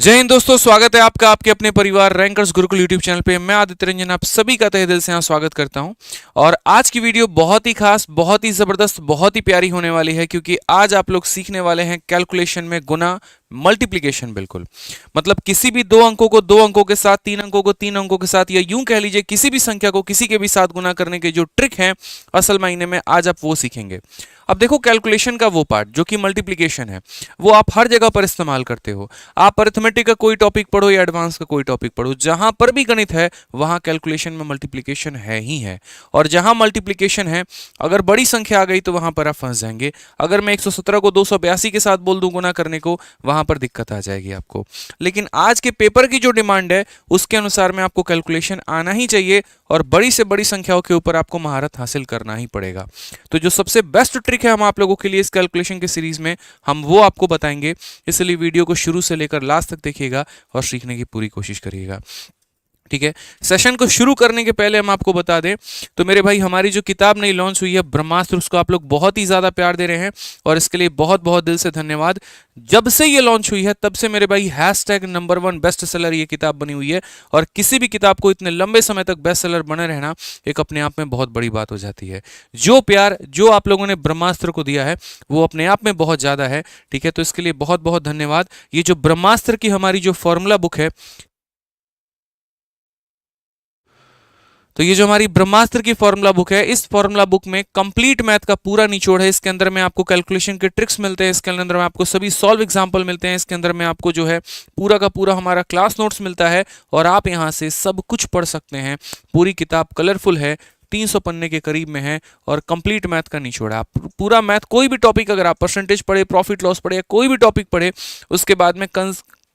जय हिंद दोस्तों, स्वागत है आपका आपके अपने परिवार रैंकर्स गुरुकुल यूट्यूब चैनल पे। मैं आदित्य रंजन आप सभी का तहे दिल से यहाँ स्वागत करता हूँ। और आज की वीडियो बहुत ही खास, बहुत ही जबरदस्त, बहुत ही प्यारी होने वाली है, क्योंकि आज आप लोग सीखने वाले हैं कैलकुलेशन में गुना, मल्टीप्लिकेशन। बिल्कुल मतलब किसी भी दो अंकों को दो अंकों के साथ, तीन अंकों को तीन अंकों के साथ, या यूं कह लीजिए किसी भी संख्या को किसी के भी साथ गुना करने के जो ट्रिक है असल मायने में आज आप वो सीखेंगे। अब देखो, कैलकुलेशन का वो पार्ट जो कि मल्टीप्लिकेशन है वो आप हर जगह पर इस्तेमाल करते हो। आप अरिथमेटिक का कोई टॉपिक पढ़ो या एडवांस का कोई टॉपिक पढ़ो, जहां पर भी गणित है वहां कैलकुलेशन में मल्टीप्लिकेशन है ही है। और जहां मल्टीप्लिकेशन है, अगर बड़ी संख्या आ गई तो वहां पर आप फंस जाएंगे। अगर मैं 117 को 282 के साथ बोल दूं गुना करने को, वहां पर दिक्कत आ जाएगी आपको। लेकिन आज के पेपर की जो डिमांड है उसके अनुसार में आपको कैलकुलेशन आना ही चाहिए, और बड़ी से बड़ी संख्याओं के ऊपर आपको महारत हासिल करना ही पड़ेगा। तो जो सबसे बेस्ट ट्रिक है हम आप लोगों के लिए इस कैलकुलेशन के सीरीज में हम वो आपको बताएंगे, इसलिए वीडियो को शुरू से लेकर लास्ट तक देखिएगा और सीखने की पूरी कोशिश करिएगा। ठीक है, सेशन को शुरू करने के पहले हम आपको बता दें तो मेरे भाई, हमारी जो किताब नई लॉन्च हुई है ब्रह्मास्त्र, उसको आप लोग बहुत ही ज्यादा प्यार दे रहे हैं और इसके लिए बहुत बहुत दिल से धन्यवाद। जब से ये लॉन्च हुई है तब से मेरे भाई #1 बेस्ट सेलर ये किताब बनी हुई है, और किसी भी किताब को इतने लंबे समय तक बेस्ट सेलर बने रहना एक अपने आप में बहुत बड़ी बात हो जाती है। जो प्यार जो आप लोगों ने ब्रह्मास्त्र को दिया है वो अपने आप में बहुत ज्यादा है। ठीक है, तो इसके लिए बहुत बहुत धन्यवाद। ये जो ब्रह्मास्त्र की हमारी जो फॉर्मूला बुक है, तो ये जो हमारी ब्रह्मास्त्र की फॉर्मूला बुक है, इस फॉर्मूला बुक में कंप्लीट मैथ का पूरा निचोड़ है। इसके अंदर में आपको कैलकुलेशन के ट्रिक्स मिलते हैं, इसके अंदर में आपको सभी सॉल्व एग्जांपल मिलते हैं, इसके अंदर में आपको जो है पूरा का पूरा हमारा क्लास नोट्स मिलता है, और आप यहाँ से सब कुछ पढ़ सकते हैं। पूरी किताब कलरफुल है, 300 पन्ने के करीब में है, और कंप्लीट मैथ का निचोड़ है। आप पूरा मैथ, कोई भी टॉपिक अगर आप परसेंटेज पढ़े, प्रॉफिट लॉस पढ़े, या कोई भी टॉपिक पढ़े, उसके बाद में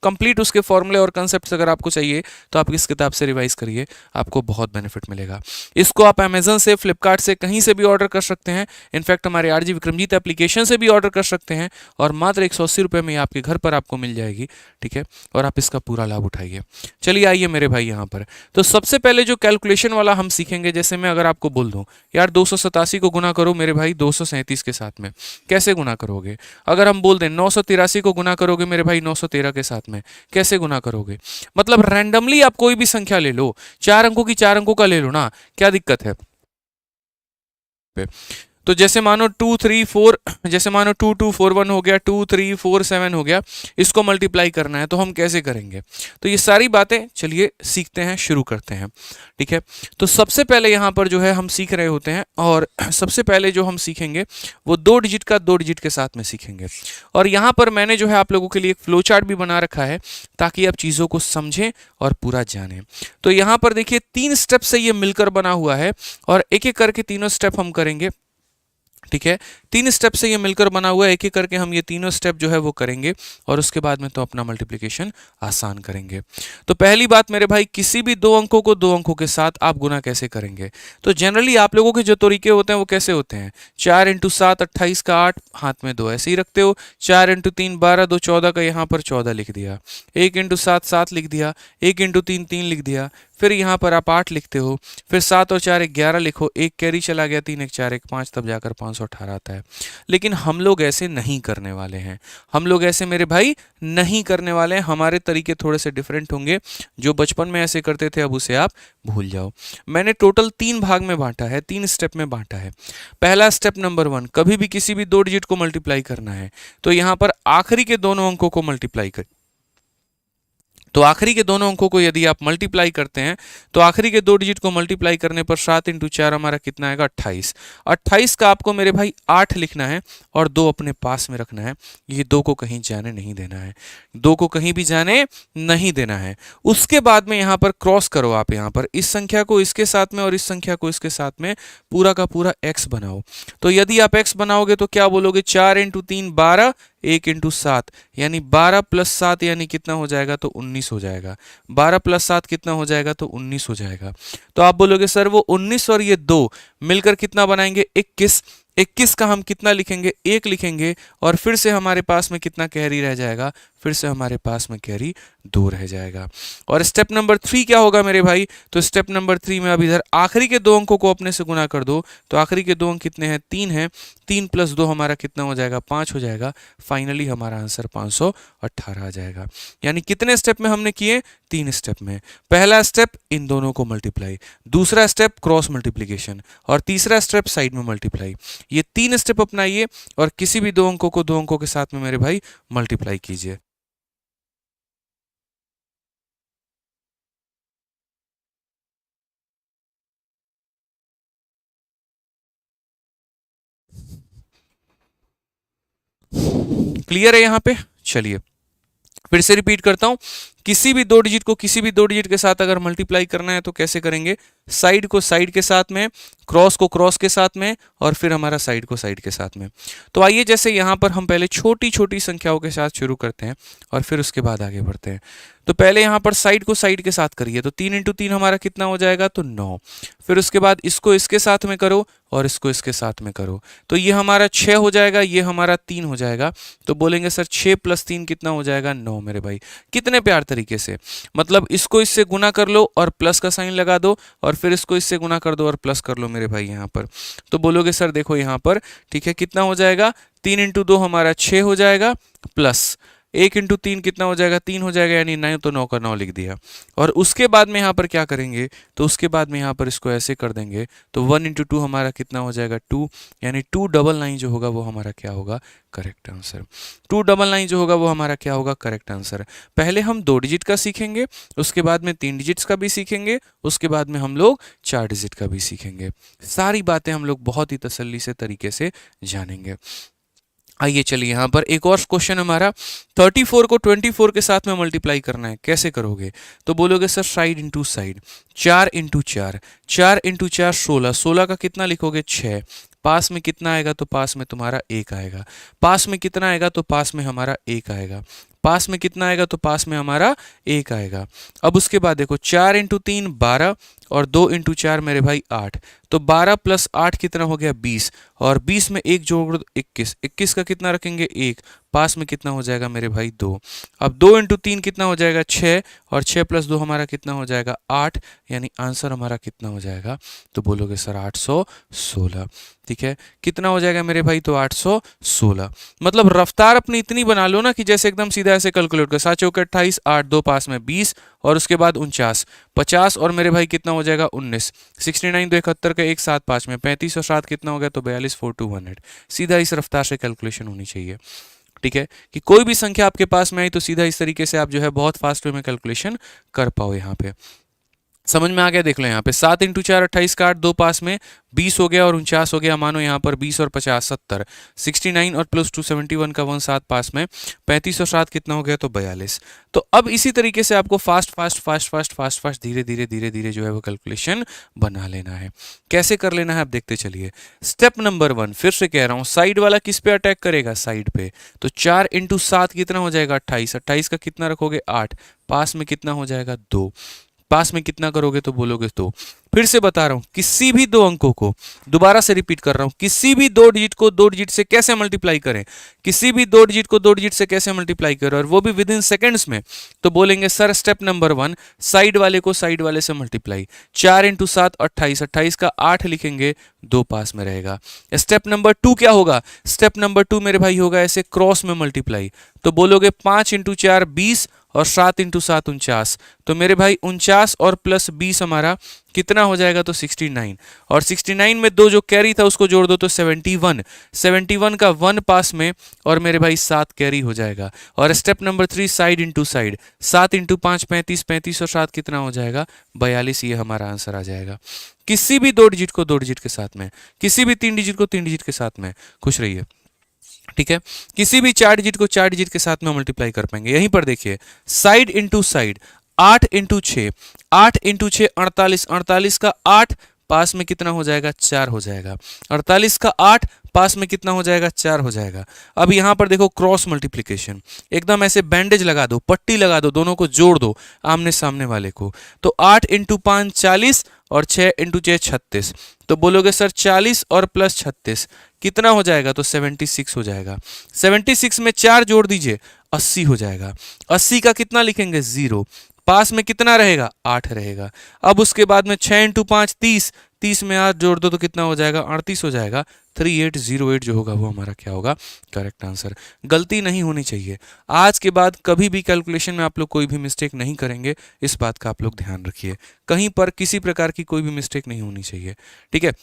कंप्लीट उसके फॉर्मूले और कंसेप्ट्स अगर आपको चाहिए तो आप इस किताब से रिवाइज करिए, आपको बहुत बेनिफिट मिलेगा। इसको आप अमेजन से, फ्लिपकार्ट से, कहीं से भी ऑर्डर कर सकते हैं। इनफैक्ट हमारे आरजी विक्रमजीत एप्लीकेशन से भी ऑर्डर कर सकते हैं, और मात्र 180 रुपये में आपके घर पर आपको मिल जाएगी। ठीक है, और आप इसका पूरा लाभ उठाइए। चलिए आइए मेरे भाई यहाँ पर। तो सबसे पहले जो कैलकुलेशन वाला हम सीखेंगे, जैसे मैं अगर आपको बोल दूँ यार 287 को गुना करो मेरे भाई 237 के साथ में, कैसे गुना करोगे? अगर हम बोल दें 983 को गुना करोगे मेरे भाई 913 के साथ में, कैसे गुना करोगे? मतलब रैंडमली आप कोई भी संख्या ले लो, 4 अंकों की 4 अंकों का ले लो ना, क्या दिक्कत है? तो जैसे मानो 2 3 4, जैसे मानो 2 2 4 1 हो गया, 2 3 4 7 हो गया, इसको मल्टीप्लाई करना है तो हम कैसे करेंगे? तो ये सारी बातें चलिए सीखते हैं, शुरू करते हैं। ठीक है, तो सबसे पहले यहाँ पर जो है हम सीख रहे होते हैं, और सबसे पहले जो हम सीखेंगे वो 2 डिजिट का 2 डिजिट के साथ में सीखेंगे। और यहाँ पर मैंने जो है आप लोगों के लिए एक फ्लो चार्ट भी बना रखा है ताकि आप चीज़ों को समझें और पूरा जानें। तो यहाँ पर देखिए 3 स्टेप से ये मिलकर बना हुआ है, और एक एक करके तीनों स्टेप हम करेंगे। ठीक है, 3 स्टेप से ये मिलकर बना हुआ है, एक एक करके हम ये तीनों स्टेप जो है वो करेंगे, और उसके बाद में तो अपना मल्टीप्लिकेशन आसान करेंगे। तो पहली बात मेरे भाई, किसी भी दो अंकों को दो अंकों के साथ आप गुना कैसे करेंगे? तो जनरली आप लोगों के जो तरीके होते हैं वो कैसे होते हैं? 4 × 7 28 का 8, हाथ में 2 ऐसे ही रखते हो। 4 × 3 12, 2 14 का, यहाँ पर 14 लिख दिया। 1 × 7 7 लिख दिया। 1 × 3 3 लिख दिया। फिर यहाँ पर आप 8 लिखते हो, फिर 7 और 4 11 लिखो, एक कैरी चला गया, 3 1 4 1 5, तब जाकर 518 आता है। लेकिन हम लोग ऐसे नहीं करने वाले हैं, हम लोग ऐसे मेरे भाई नहीं करने वाले हैं। हमारे तरीके थोड़े से डिफरेंट होंगे। जो बचपन में ऐसे करते थे अब उसे आप भूल जाओ। मैंने टोटल 3 भाग में बांटा है, 3 स्टेप में बांटा है। पहला स्टेप नंबर 1, कभी भी किसी भी 2 डिजिट को मल्टीप्लाई करना है तो यहाँ पर आखिरी के दोनों अंकों को मल्टीप्लाई कर, तो आखिरी के दोनों अंकों को यदि आप मल्टीप्लाई करते हैं तो आखिरी के 2 डिजिट को मल्टीप्लाई करने पर 7 × 4 हमारा कितना आएगा? 28। 28 का आपको मेरे भाई 8 लिखना है और 2 अपने पास में रखना है। ये 2 को कहीं जाने नहीं देना है, 2 को कहीं भी जाने नहीं देना है। उसके बाद में यहाँ पर क्रॉस करो, आप यहाँ पर इस संख्या को इसके साथ में और इस संख्या को इसके साथ में पूरा का पूरा x बनाओ। तो यदि आप x बनाओगे तो क्या बोलोगे? 4 × 3 12, 1 × 7 यानी 12 + 7 यानी कितना हो जाएगा? तो 19 हो जाएगा। 12 + 7 कितना हो जाएगा? तो 19 हो जाएगा। तो आप बोलोगे सर वो 19 और ये 2 मिलकर कितना बनाएंगे? 21। 21 का हम कितना लिखेंगे, 1 लिखेंगे, और फिर से हमारे पास में कितना कैरी रह जाएगा, फिर से हमारे पास में कैरी 2 रह जाएगा। और स्टेप नंबर 3 क्या होगा मेरे भाई, तो स्टेप नंबर 3 में अब इधर आखिरी के 2 अंकों को अपने से गुना कर दो, तो आखिरी के 2 अंक कितने हैं, 3 हैं, 3 + 2 हमारा कितना हो जाएगा, 5 हो जाएगा। फाइनली हमारा आंसर 518 आ जाएगा। यानी कितने स्टेप में हमने किए, 3 स्टेप में। पहला स्टेप इन दोनों को मल्टीप्लाई, दूसरा स्टेप क्रॉस मल्टीप्लीकेशन, और तीसरा स्टेप साइड में मल्टीप्लाई। ये 3 स्टेप अपनाइए और किसी भी 2 अंकों को 2 अंकों के साथ में मेरे भाई मल्टीप्लाई कीजिए। क्लियर है यहाँ पे? चलिए फिर से रिपीट करता हूं, किसी भी 2 डिजिट को किसी भी 2 डिजिट के साथ अगर मल्टीप्लाई करना है तो कैसे करेंगे, साइड को साइड के साथ में, क्रॉस को क्रॉस के साथ में, और फिर हमारा साइड को साइड के साथ में। तो आइए जैसे यहाँ पर हम पहले छोटी छोटी संख्याओं के साथ शुरू करते हैं और फिर उसके बाद आगे बढ़ते हैं। तो पहले यहाँ पर साइड को साइड के साथ करिए, तो 3 × 3 हमारा कितना हो जाएगा, तो 9। फिर उसके बाद इसको इसके साथ में करो और इसको इसके साथ में करो, तो ये हमारा 6 हो जाएगा, ये हमारा 3 हो जाएगा। तो बोलेंगे सर 6 + 3 कितना हो जाएगा, 9 मेरे भाई। कितने प्यार तरीके से, मतलब इसको इससे गुना कर लो और प्लस का साइन लगा दो, और फिर इसको इससे गुना कर दो और प्लस कर लो मेरे भाई यहाँ पर। तो बोलोगे सर देखो यहाँ पर, ठीक है, कितना हो जाएगा, 3 × 2 हमारा 6 हो जाएगा, प्लस 1 × 3 कितना हो जाएगा, 3 हो जाएगा, यानी 9, तो 9 का 9 लिख दिया। और उसके बाद में यहाँ पर क्या करेंगे, तो उसके बाद में यहाँ पर इसको ऐसे कर देंगे, तो 1 × 2 हमारा कितना हो जाएगा, 2, यानी 299 जो होगा वो हमारा क्या होगा, करेक्ट आंसर। 299 जो होगा वो हमारा क्या होगा, करेक्ट आंसर। पहले हम 2 डिजिट का सीखेंगे, उसके बाद में 3 डिजिट्स का भी सीखेंगे, उसके बाद में हम लोग 4 डिजिट का भी सीखेंगे। सारी बातें हम लोग बहुत ही तसल्ली से तरीके से जानेंगे। आइए चलिए यहाँ पर एक और क्वेश्चन हमारा, 34 को 24 के साथ में मल्टीप्लाई करना है, कैसे करोगे, तो बोलोगे सर साइड इंटू साइड, 4 × 4, 4 × 4 16, 16 का कितना लिखोगे, 6। पास में कितना आएगा, तो पास में तुम्हारा 1 आएगा। पास में कितना आएगा, तो पास में हमारा 1 आएगा। पास में कितना आएगा, तो पास में हमारा 1 आएगा। अब उसके बाद देखो 4 × 3 12, और 2 × 4 मेरे भाई 8, तो 12 + 8 कितना हो गया, 20, और 20 में 1 जोड़ दो 21, 21 का कितना रखेंगे, 1, पास में कितना हो जाएगा मेरे भाई, 2। अब 2 × 3 कितना हो जाएगा, 6, और 6 + 2 हमारा कितना हो जाएगा, 8, यानी आंसर हमारा कितना हो जाएगा, तो बोलोगे सर 816। ठीक है, कितना हो जाएगा मेरे भाई, तो 816। मतलब रफ्तार अपनी इतनी बना लो ना कि जैसे एकदम सीधा ऐसे कैलकुलेट कर, 7 × 28, 8, 2 पास में 20, और उसके बाद 49, 50, और मेरे भाई कितना हो जाएगा, 19, 69, 2 71 का 1 7 5 में 35, और 7 कितना हो गया, तो 42, 4 2 100। सीधा इस रफ्तार से कैलकुलेशन होनी चाहिए। ठीक है, कि कोई भी संख्या आपके पास में आई तो सीधा इस तरीके से आप जो है बहुत फास्ट वे में कैलकुलेशन कर पाओ। यहाँ पे समझ में आ गया, देख लो यहाँ पे 7 × 4 28 का 8, 2 पास में 20 हो गया और 49 हो गया, मानो यहाँ पर 20 और 50 70, 69 और +2 71 का 1 7 पास में 35 और 7 कितना हो गया, तो 42। तो अब इसी तरीके से आपको fast fast fast fast fast fast धीरे धीरे धीरे धीरे जो है वो कैलकुलेशन बना लेना है। कैसे कर लेना है आप देखते चलिए। स्टेप नंबर 1, फिर से कह रहा हूँ, साइड वाला किस पे अटैक करेगा, साइड पे। तो 4 × 7 कितना हो जाएगा, 28, 28 का कितना रखोगे, 8, पास में कितना हो जाएगा, 2, पास में कितना करोगे, तो बोलोगे 2। फिर से बता रहा हूं, किसी भी 2 अंकों को, दोबारा से रिपीट कर रहा हूं, किसी भी 2 डिजिट को 2 डिजिट से कैसे मल्टीप्लाई करें, किसी भी 2 डिजिट को 2 डिजिट से कैसे मल्टीप्लाई करें, और वो भी विद इन सेकेंड्स में। तो बोलेंगे सर स्टेप नंबर 1, साइड वाले को साइड वाले से मल्टीप्लाई, 4 × 7 28, 28 का 8 लिखेंगे, 2 पास में रहेगा। स्टेप नंबर 2 क्या होगा, स्टेप नंबर 2 मेरे भाई होगा ऐसे क्रॉस में मल्टीप्लाई, तो बोलोगे 5 × 4 20, और 7 × 7 49, तो मेरे भाई 49 और प्लस 20 हमारा कितना हो जाएगा, तो 69, और 69 में 2 जो कैरी था उसको जोड़ दो तो 71, 71 का 1 पास में, और मेरे भाई 7 कैरी हो जाएगा। और step number 3, side into side, 7 × 5 35, 35 और 7 कितना हो जाएगा, 42, ये हमारा आंसर आ जाएगा। किसी भी 2 डिजिट को 2 डिजिट के साथ में, किसी भी 3 डिजिट को 3 डिजिट के साथ में, खुश रहिए। ठीक है, किसी भी 4 डिजिट को 4 डिजिट के साथ में मल्टीप्लाई कर पाएंगे। यहीं पर देखिए, साइड इंटू साइड, 8 × 6, 8 × 6 48, 48 का 8 पास में कितना हो जाएगा, 4 हो जाएगा। 48 का 8 पास में कितना हो जाएगा, 4 हो जाएगा। अब यहां पर देखो क्रॉस मल्टीप्लिकेशन, एकदम ऐसे बैंडेज लगा दो, पट्टी लगा दो, दोनों को जोड़ दो आमने सामने वाले को। तो 8 × 5 40, और 6 इंटू 6 36। तो बोलोगे सर 40 और प्लस 36 कितना हो जाएगा, तो 76 हो जाएगा। 76 में 4 जोड़ दीजिए 80 हो जाएगा। 80 का कितना लिखेंगे 0, पास में कितना रहेगा 8 रहेगा। अब उसके बाद में 6 इंटू 5 30, 30 में 8 जोड़ दो तो कितना हो जाएगा 38 हो जाएगा। 3808 जो होगा वो हमारा क्या होगा, करेक्ट आंसर। गलती नहीं होनी चाहिए, आज के बाद कभी भी कैलकुलेशन में आप लोग कोई भी मिस्टेक नहीं करेंगे, इस बात का आप लोग ध्यान रखिए। कहीं पर किसी प्रकार की कोई भी मिस्टेक नहीं होनी चाहिए, ठीक है,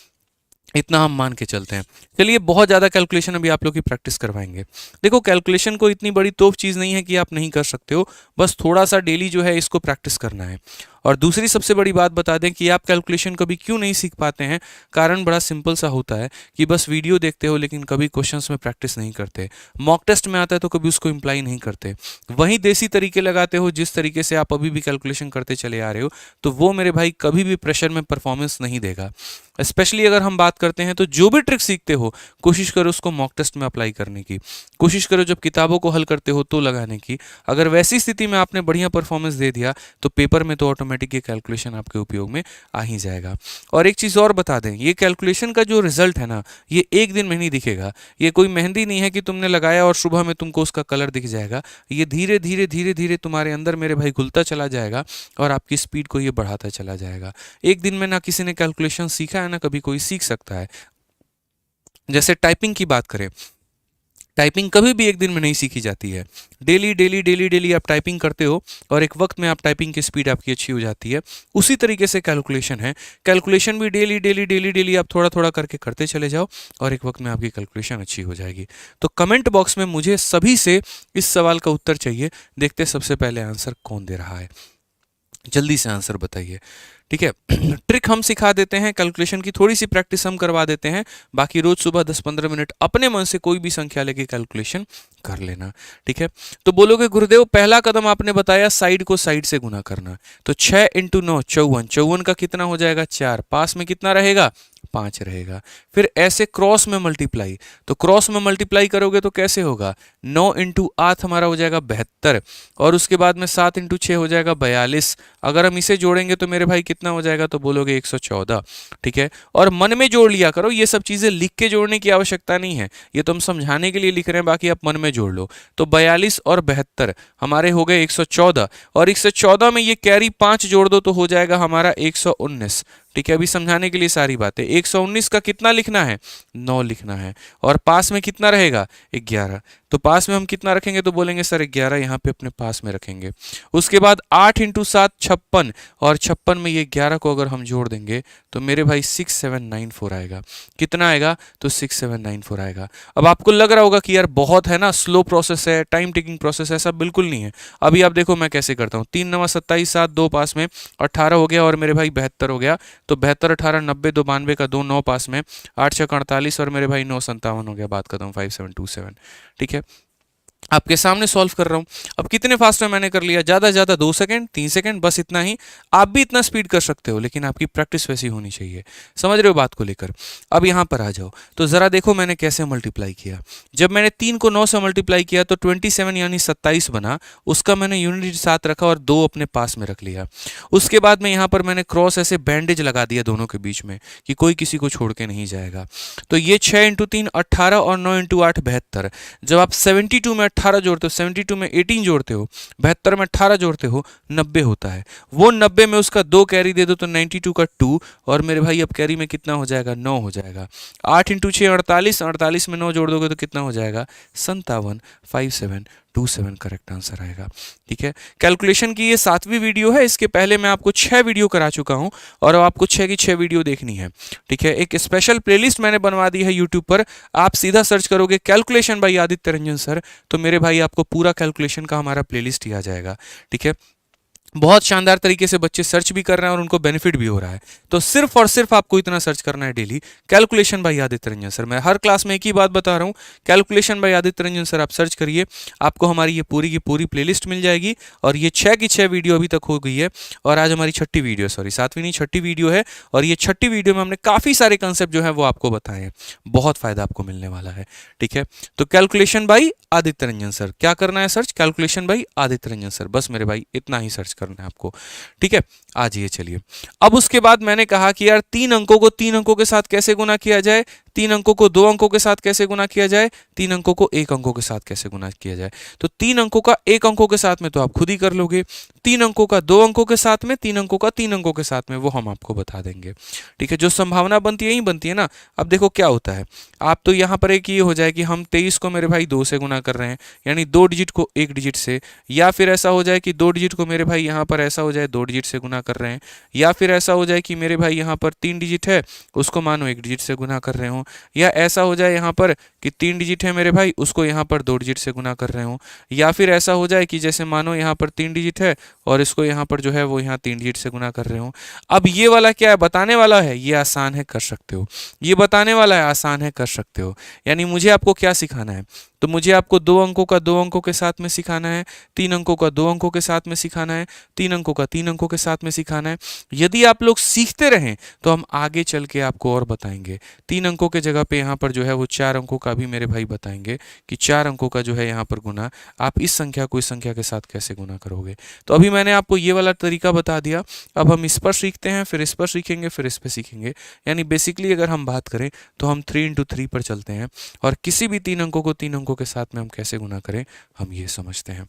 इतना हम मान के चलते हैं। चलिए बहुत ज़्यादा कैलकुलेशन अभी आप लोग की प्रैक्टिस करवाएंगे। देखो कैलकुलेशन को इतनी बड़ी तोप चीज़ नहीं है कि आप नहीं कर सकते हो, बस थोड़ा सा डेली जो है इसको प्रैक्टिस करना है। और दूसरी सबसे बड़ी बात बता दें कि आप कैलकुलेशन कभी क्यों नहीं सीख पाते हैं, कारण बड़ा सिंपल सा होता है कि बस वीडियो देखते हो लेकिन कभी क्वेश्चंस में प्रैक्टिस नहीं करते, मॉक टेस्ट में आता है तो कभी उसको इम्प्लाई नहीं करते, वहीं देसी तरीके लगाते हो जिस तरीके से आप अभी भी कैलकुलेशन करते चले आ रहे हो, तो वो मेरे भाई कभी भी प्रेशर में परफॉर्मेंस नहीं देगा। स्पेशली अगर हम बात करते हैं तो जो भी ट्रिक सीखते हो कोशिश करो उसको मॉक टेस्ट में अप्लाई करने की, कोशिश करो जब किताबों को हल करते हो तो लगाने की। अगर वैसी स्थिति में आपने बढ़िया परफॉर्मेंस दे दिया तो पेपर में तो ऑटोमेटिक ये कैलकुलेशन आपके उपयोग में आ ही जाएगा। और एक चीज़ और बता दें, ये कैलकुलेशन का जो रिजल्ट है ना, ये एक दिन में नहीं दिखेगा। ये कोई मेहंदी नहीं है कि तुमने लगाया और सुबह में तुमको उसका कलर दिख जाएगा। ये धीरे धीरे धीरे धीरे तुम्हारे अंदर मेरे भाई घुलता चला जाएगा और आपकी स्पीड को ये बढ़ाता चला जाएगा। एक दिन में ना किसी ने कैलकुलेशन सीखा है ना कभी कोई सीख सकता है। जैसे टाइपिंग की बात करें, टाइपिंग कभी भी एक दिन में नहीं सीखी जाती है। डेली डेली डेली डेली आप टाइपिंग करते हो और एक वक्त में आप टाइपिंग की स्पीड आपकी अच्छी हो जाती है। उसी तरीके से कैलकुलेशन है, कैलकुलेशन भी डेली डेली डेली डेली आप थोड़ा थोड़ा करके करते चले जाओ और एक वक्त में आपकी कैलकुलेशन अच्छी हो जाएगी। तो कमेंट बॉक्स में मुझे सभी से इस सवाल का उत्तर चाहिए। देखते सबसे पहले आंसर कौन दे रहा है, जल्दी से आंसर बताइए, ठीक है। ट्रिक हम सिखा देते हैं, कैलकुलेशन की थोड़ी सी प्रैक्टिस हम करवा देते हैं, बाकी रोज सुबह 10-15 मिनट अपने मन से कोई भी संख्या लेके कैलकुलेशन कर लेना, ठीक है। तो बोलोगे गुरुदेव पहला कदम आपने बताया साइड को साइड से गुना करना, तो 6 इंटू 9 54, 54 का कितना हो जाएगा 4, पास में कितना रहेगा 5 रहेगा। फिर ऐसे क्रॉस में मल्टीप्लाई, तो क्रॉस में मल्टीप्लाई करोगे तो कैसे होगा, 9 इंटू 8 हमारा हो जाएगा 72, और उसके बाद में 7 इंटू 6 हो जाएगा 42। अगर हम इसे जोड़ेंगे तो मेरे भाई कितना हो जाएगा, तो बोलोगे 114, ठीक है। और मन में जोड़ लिया करो, ये सब चीजें लिख के जोड़ने की आवश्यकता नहीं है, ये तो हम समझाने के लिए लिख रहे हैं, बाकी आप मन में जोड़ लो। तो 42 और 72 हमारे हो गए 114, और 114 में ये कैरी 5 जोड़ दो तो हो जाएगा हमारा 119, ठीक है। अभी समझाने के लिए सारी बातें, 119 का कितना लिखना है 9 लिखना है, और पास में कितना रहेगा 11, तो पास में हम कितना रखेंगे, तो बोलेंगे सर 11 यहाँ पे अपने पास में रखेंगे। उसके बाद 8 इंटू 7 56, और 56 में ये 11 को अगर हम जोड़ देंगे तो मेरे भाई 6794 आएगा। कितना आएगा, तो 6794 आएगा। अब आपको लग रहा होगा कि यार बहुत है ना, स्लो प्रोसेस है, टाइम टेकिंग प्रोसेस है, ऐसा बिल्कुल नहीं है। अभी आप देखो मैं कैसे करता हूँ, 3 9 27 7 2 पास में 18 हो गया, और मेरे भाई 72 हो गया, तो 72 18 90 2 92 का 2 9 पास में 8 6 48, और मेरे भाई 9 57 हो गया, बात खत्म 5727, ठीक है। आपके सामने सॉल्व कर रहा हूं। अब कितने फास्ट में मैंने कर लिया, ज्यादा से ज्यादा 2 सेकंड 3 सेकंड, बस इतना ही। आप भी इतना स्पीड कर सकते हो, लेकिन आपकी प्रैक्टिस वैसी होनी चाहिए, समझ रहे हो बात को लेकर। अब यहां पर आ जाओ, तो जरा देखो मैंने कैसे मल्टीप्लाई किया। जब मैंने 3 को 9 से मल्टीप्लाई किया तो 27 यानी 27 बना, उसका मैंने यूनिट 7 रखा और 2 अपने पास में रख लिया। उसके बाद में यहां पर मैंने क्रॉस ऐसे बैंडेज लगा दिया दोनों के बीच में कि कोई किसी को छोड़ के नहीं जाएगा। तो ये 6 इंटू 3 18, और 9 इंटू 8 72। जब आप 72 में 18 जोड़ते हो, 72 में 18 जोड़ते हो, 72 में 18 जोड़ते हो, 90 होता है। वो 90 में उसका 2 कैरी दे दो तो 92 का 2, और मेरे भाई अब कैरी में कितना हो जाएगा 9 हो जाएगा। 8 इंटू 6 48, 48 में 9 जोड़ दोगे तो कितना हो जाएगा 57 5727 करेक्ट आंसर आएगा, ठीक है। कैलकुलेशन की ये 7वीं वीडियो है, इसके पहले मैं आपको 6 वीडियो करा चुका हूं, और अब आपको 6 की 6 वीडियो देखनी है, ठीक है। एक स्पेशल प्लेलिस्ट मैंने बनवा दी है यूट्यूब पर, आप सीधा सर्च करोगे calculation bye Aditya Ranjan sir, तो मेरे भाई आपको पूरा कैलकुलेशन का हमारा प्लेलिस्ट ही आ जाएगा, ठीक है। बहुत शानदार तरीके से बच्चे सर्च भी कर रहे हैं और उनको बेनिफिट भी हो रहा है। तो सिर्फ और सिर्फ आपको इतना सर्च करना है daily, calculation bye Aditya Ranjan sir. मैं हर क्लास में एक ही बात बता रहा हूँ, calculation bye Aditya Ranjan sir आप सर्च करिए, आपको हमारी ये पूरी की पूरी प्लेलिस्ट मिल जाएगी। और ये 6 की 6 वीडियो अभी तक हो गई है, और आज हमारी 6ठी वीडियो, सॉरी 7वीं नहीं 6ठी वीडियो है, और ये 6ठी वीडियो में हमने काफ़ी सारे कंसेप्ट जो है वो आपको बताए हैं, बहुत फायदा आपको मिलने वाला है, ठीक है। तो calculation bye Aditya Ranjan sir, क्या करना है search, calculation bye Aditya Ranjan sir, बस मेरे भाई इतना ही सर्च करना है आपको, ठीक है। आ जाइए चलिए। अब उसके बाद मैंने कहा कि यार 3 अंकों को 3 अंकों के साथ कैसे गुना किया जाए, 3 अंकों को 2 अंकों के साथ कैसे गुना किया जाए, 3 अंकों को 1 अंकों के साथ कैसे गुना किया जाए। तो 3 अंकों का 1 अंकों के साथ में तो आप खुद ही कर लोगे, 3 अंकों का 2 अंकों के साथ में, 3 अंकों का 3 अंकों के साथ में, वो हम आपको बता देंगे, ठीक है। जो संभावना बनती है यही बनती है ना। अब देखो क्या होता है, आप तो यहाँ पर एक ये हो जाए कि हम 23 को मेरे भाई 2 से गुना कर रहे हैं, यानी 2 डिजिट को 1 डिजिट से, या फिर ऐसा हो जाए कि 2 डिजिट को मेरे भाई यहाँ पर ऐसा हो जाए 2 डिजिट से गुना कर रहे हैं, या फिर ऐसा हो जाए कि मेरे भाई यहाँ पर 3 डिजिट है उसको मानो 1 डिजिट से गुना कर रहे हो, या ऐसा हो जाए यहाँ पर कि 3 डिजिट है मेरे भाई उसको यहाँ पर 2 डिजिट से गुना कर रहे हो, या फिर ऐसा हो जाए कि जैसे मानो यहाँ पर 3 डिजिट है और इसको यहाँ पर जो है वो यहाँ 3 डिजिट से गुना कर रहे हो। अब ये वाला क्या है, बताने वाला है, ये आसान है कर सकते हो, ये बताने वाला है आसान है कर सकते हो। यानी मुझे आपको क्या सिखाना है, तो मुझे आपको 2 अंकों का 2 अंकों के साथ में सिखाना है, 3 अंकों का 2 अंकों के साथ में सिखाना है, 3 अंकों का 3 अंकों के साथ में सिखाना है। यदि आप लोग सीखते रहें तो हम आगे चल के आपको और बताएंगे। 3 अंकों के जगह पे यहाँ पर जो है वो 4 अंकों का भी मेरे भाई बताएंगे कि 4 अंकों का जो है यहाँ पर गुना आप इस संख्या को इस संख्या के साथ कैसे गुना करोगे। तो अभी मैंने आपको ये वाला तरीका बता दिया, अब हम इस पर सीखते हैं, फिर इस पर सीखेंगे, फिर इस पर सीखेंगे। यानी बेसिकली अगर हम बात करें तो हम 3 × 3 पर चलते हैं और किसी भी 3 अंकों को 3 अंकों के साथ में हम कैसे गुना करें हम ये समझते हैं,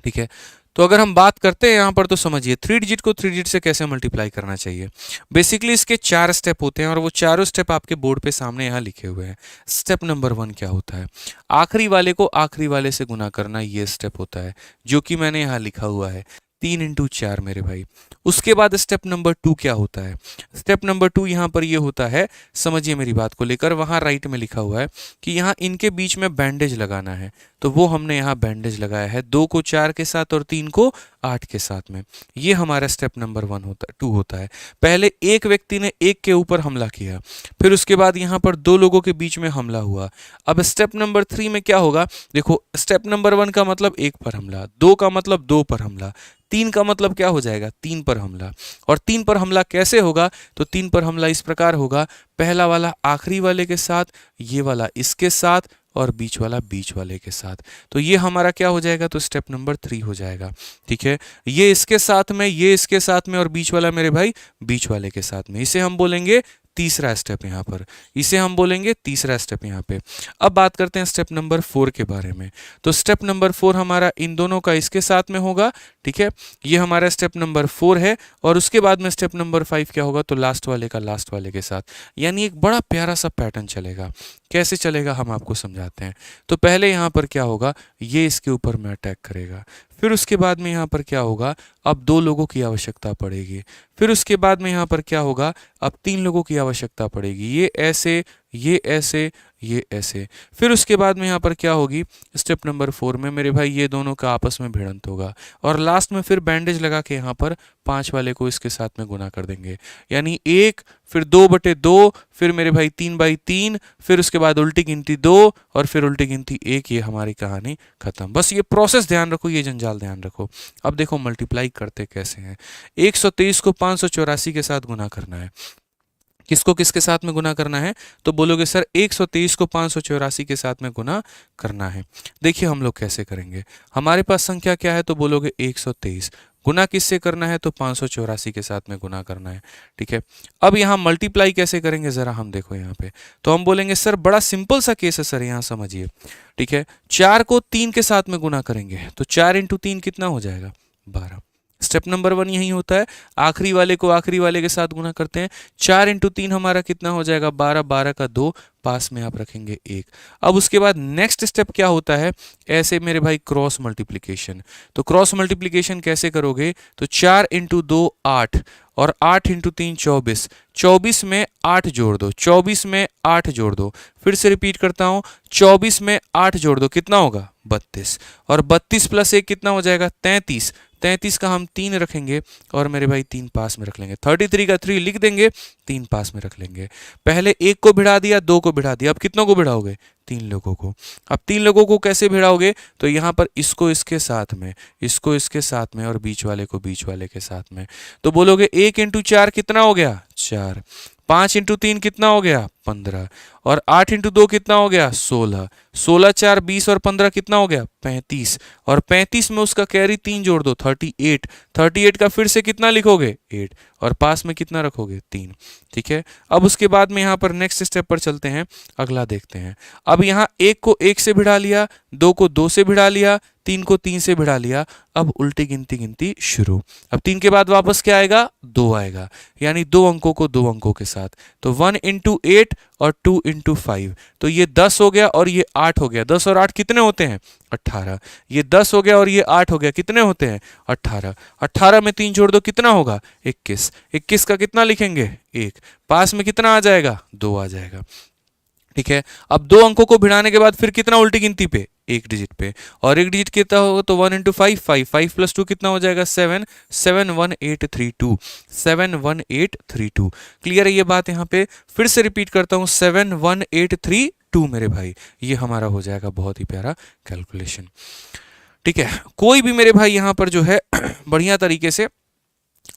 ठीक है। तो अगर हम बात करते हैं यहाँ पर तो समझिए 3 डिजिट को 3 डिजिट से कैसे मल्टीप्लाई करना चाहिए। बेसिकली इसके 4 स्टेप होते हैं और वो चारों स्टेप आपके बोर्ड पे सामने यहाँ लिखे हुए हैं। स्टेप नंबर 1 क्या होता है, आखिरी वाले को आखिरी वाले से गुना करना, ये स्टेप होता है जो कि मैंने यहाँ लिखा हुआ है 3 × 4 मेरे भाई। उसके बाद स्टेप नंबर 2 क्या होता है, स्टेप नंबर 2 यहाँ पर ये होता है, समझिए मेरी बात को लेकर, वहाँ राइट में लिखा हुआ है कि यहाँ इनके बीच में बैंडेज लगाना है, तो वो हमने यहाँ बैंडेज लगाया है 2 को 4 के साथ और 3 को 8 के साथ में। ये हमारा स्टेप नंबर 2 होता है। पहले एक व्यक्ति ने एक के ऊपर हमला किया, फिर उसके बाद यहाँ पर 2 लोगों के बीच में हमला हुआ। अब स्टेप नंबर 3 में क्या होगा, देखो स्टेप नंबर 1 का मतलब 1 पर हमला, 2 का मतलब 2 पर हमला, 3 का मतलब क्या हो जाएगा 3 पर हमला। और 3 पर हमला कैसे होगा, तो 3 पर हमला इस प्रकार होगा, पहला वाला आखिरी वाले के साथ, ये वाला इसके साथ और बीच वाला बीच वाले के साथ। तो ये हमारा क्या हो जाएगा, तो स्टेप नंबर 3 हो जाएगा, ठीक है। ये इसके साथ में, ये इसके साथ में और बीच वाला मेरे भाई बीच वाले के साथ में, इसे हम बोलेंगे तीसरा स्टेप यहाँ पर, इसे हम बोलेंगे तीसरा स्टेप यहाँ पे। अब बात करते हैं स्टेप नंबर 4 के बारे में। तो स्टेप नंबर 4 हमारा इन दोनों का इसके साथ में होगा, ठीक है, ये हमारा स्टेप नंबर 4 है। और उसके बाद में स्टेप नंबर 5 क्या होगा, तो लास्ट वाले का लास्ट वाले के साथ। यानी एक बड़ा प्यारा सा पैटर्न चलेगा। कैसे चलेगा हम आपको समझाते हैं। तो पहले यहाँ पर क्या होगा, ये इसके ऊपर में अटैक करेगा, फिर उसके बाद में यहाँ पर क्या होगा, अब 2 लोगों की आवश्यकता पड़ेगी, फिर उसके बाद में यहाँ पर क्या होगा, अब 3 लोगों की आवश्यकता पड़ेगी, ये ऐसे, ये ऐसे, ये ऐसे। फिर उसके बाद में यहाँ पर क्या होगी, स्टेप नंबर 4 में मेरे भाई ये दोनों का आपस में भिड़ंत होगा और लास्ट में फिर बैंडेज लगा के यहाँ पर 5 वाले को इसके साथ में गुना कर देंगे। यानी 1, फिर 2/2, फिर मेरे भाई 3/3, फिर उसके बाद उल्टी गिनती 2 और फिर उल्टी गिनती 1। ये हमारी कहानी खत्म। बस ये प्रोसेस ध्यान रखो, ये जंजाल ध्यान रखो। अब देखो मल्टीप्लाई करते कैसे हैं। 123 को 584 के साथ गुना करना है। किसको किसके साथ में गुना करना है, तो बोलोगे सर 123 को 584 के साथ में गुना करना है। देखिए हम लोग कैसे करेंगे। हमारे पास संख्या क्या है, तो बोलोगे 123, गुना किससे करना है, तो 584 के साथ में गुना करना है, ठीक है। अब यहाँ मल्टीप्लाई कैसे करेंगे जरा हम देखो यहाँ पे। तो हम बोलेंगे सर बड़ा सिंपल सा केस है सर, यहाँ समझिए, ठीक है। 4 को 3 के साथ में गुना करेंगे तो 4 × 3 कितना हो जाएगा, 12। स्टेप नंबर 1 यही होता है, आखिरी वाले को आखिरी वाले के साथ गुना करते हैं। 4 × 3 हमारा कितना हो जाएगा, 12, 12 का 2, पास में आप रखेंगे 1। अब उसके बाद नेक्स्ट स्टेप क्या होता है, ऐसे मेरे भाई क्रॉस मल्टीप्लिकेशन। तो क्रॉस मल्टीप्लिकेशन कैसे करोगे, तो 4 × 2 8 और 8 × 3 24, 24 में 8 जोड़ दो, 24 में 8 जोड़ दो। फिर से रिपीट करता हूं, 24 में 8 जोड़ दो, कितना होगा 32, और 32 + 1 कितना हो जाएगा 33। 33 का हम 3 रखेंगे और मेरे भाई 3 पास में रख लेंगे। 33 का 3 लिख देंगे, 3 पास में रख लेंगे। पहले 1 को भिड़ा दिया, 2 को भिड़ा दिया, अब कितनों को भिड़ाओगे, 3 लोगों को। अब 3 लोगों को कैसे भिड़ाओगे, तो यहाँ पर इसको इसके साथ में, इसको इसके साथ में और बीच वाले को बीच वाले के साथ में। तो बोलोगे 1 × 4 कितना हो गया, 4। 5 × 3 कितना हो गया, 15 और 8 इंटू 2 कितना हो गया 16, 16 4 20 और 15 कितना हो गया 35 और 35 में उसका कैरी 3 जोड़ दो 38, 38 का फिर से कितना लिखोगे 8 और पास में कितना रखोगे 3। ठीक है, अब उसके बाद में यहाँ पर नेक्स्ट स्टेप पर चलते हैं, अगला देखते हैं। अब यहाँ 1 को 1 से भिड़ा लिया, 2 को 2 से भिड़ा लिया, 3 को 3 से भिड़ा लिया, अब उल्टी गिनती शुरू। अब 3 के बाद वापस क्या आएगा 2 आएगा, यानी 2 अंकों को 2 अंकों के साथ, तो 1 इंटू 8 और 2 इंटू 5, तो ये 10 हो गया और ये 8 हो गया। 10 और 8 कितने होते हैं 18। ये 10 हो गया और ये 8 हो गया, कितने होते हैं 18। 18 में 3 जोड़ दो कितना होगा 21। 21 का कितना लिखेंगे 1, पास में कितना आ जाएगा 2 आ जाएगा। ठीक है, अब 2 अंकों को भिड़ाने के बाद फिर कितना उल्टी गिनती पे 1 डिजिट पे, और 1 डिजिट कितना होगा तो 1 इंटू 5 5, 5 प्लस 2 कितना हो जाएगा 7, 71832, 71832। क्लियर है ये बात? यहाँ पे फिर से रिपीट करता हूँ 71832 मेरे भाई, ये हमारा हो जाएगा बहुत ही प्यारा कैलकुलेशन। ठीक है, कोई भी मेरे भाई यहाँ पर जो है बढ़िया तरीके से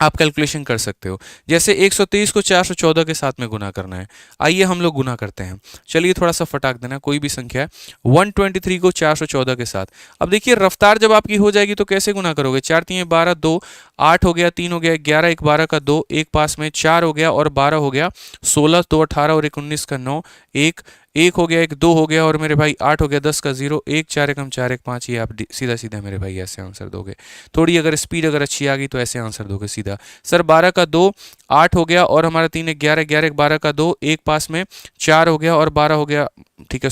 आप कैलकुलेशन कर सकते हो। जैसे 123 को 414 के साथ में गुना करना है, आइए हम लोग गुना करते हैं। चलिए थोड़ा सा फटाक देना, कोई भी संख्या है 123 को 414 के साथ। अब देखिए रफ्तार जब आपकी हो जाएगी तो कैसे गुना करोगे, 4 3 12 2, 8 हो गया, 3 हो गया, 11 1 12 का 2, एक पास में 4 हो गया और 12 हो गया, 16 2 18 और 1 19 का 9, 1 1 हो गया, 1 2 हो गया और मेरे भाई 8 हो गया, 10 का 0, 1 4 1 4 1 5। ये आप सीधा सीधा मेरे भाई ऐसे आंसर दोगे। थोड़ी अगर स्पीड अगर अच्छी आ गई तो ऐसे आंसर दोगे सीधा। सर 12 का 2 8 हो गया और हमारा 3 11 11 12 का 2, एक पास में 4 हो गया और 12 हो गया। ठीक है,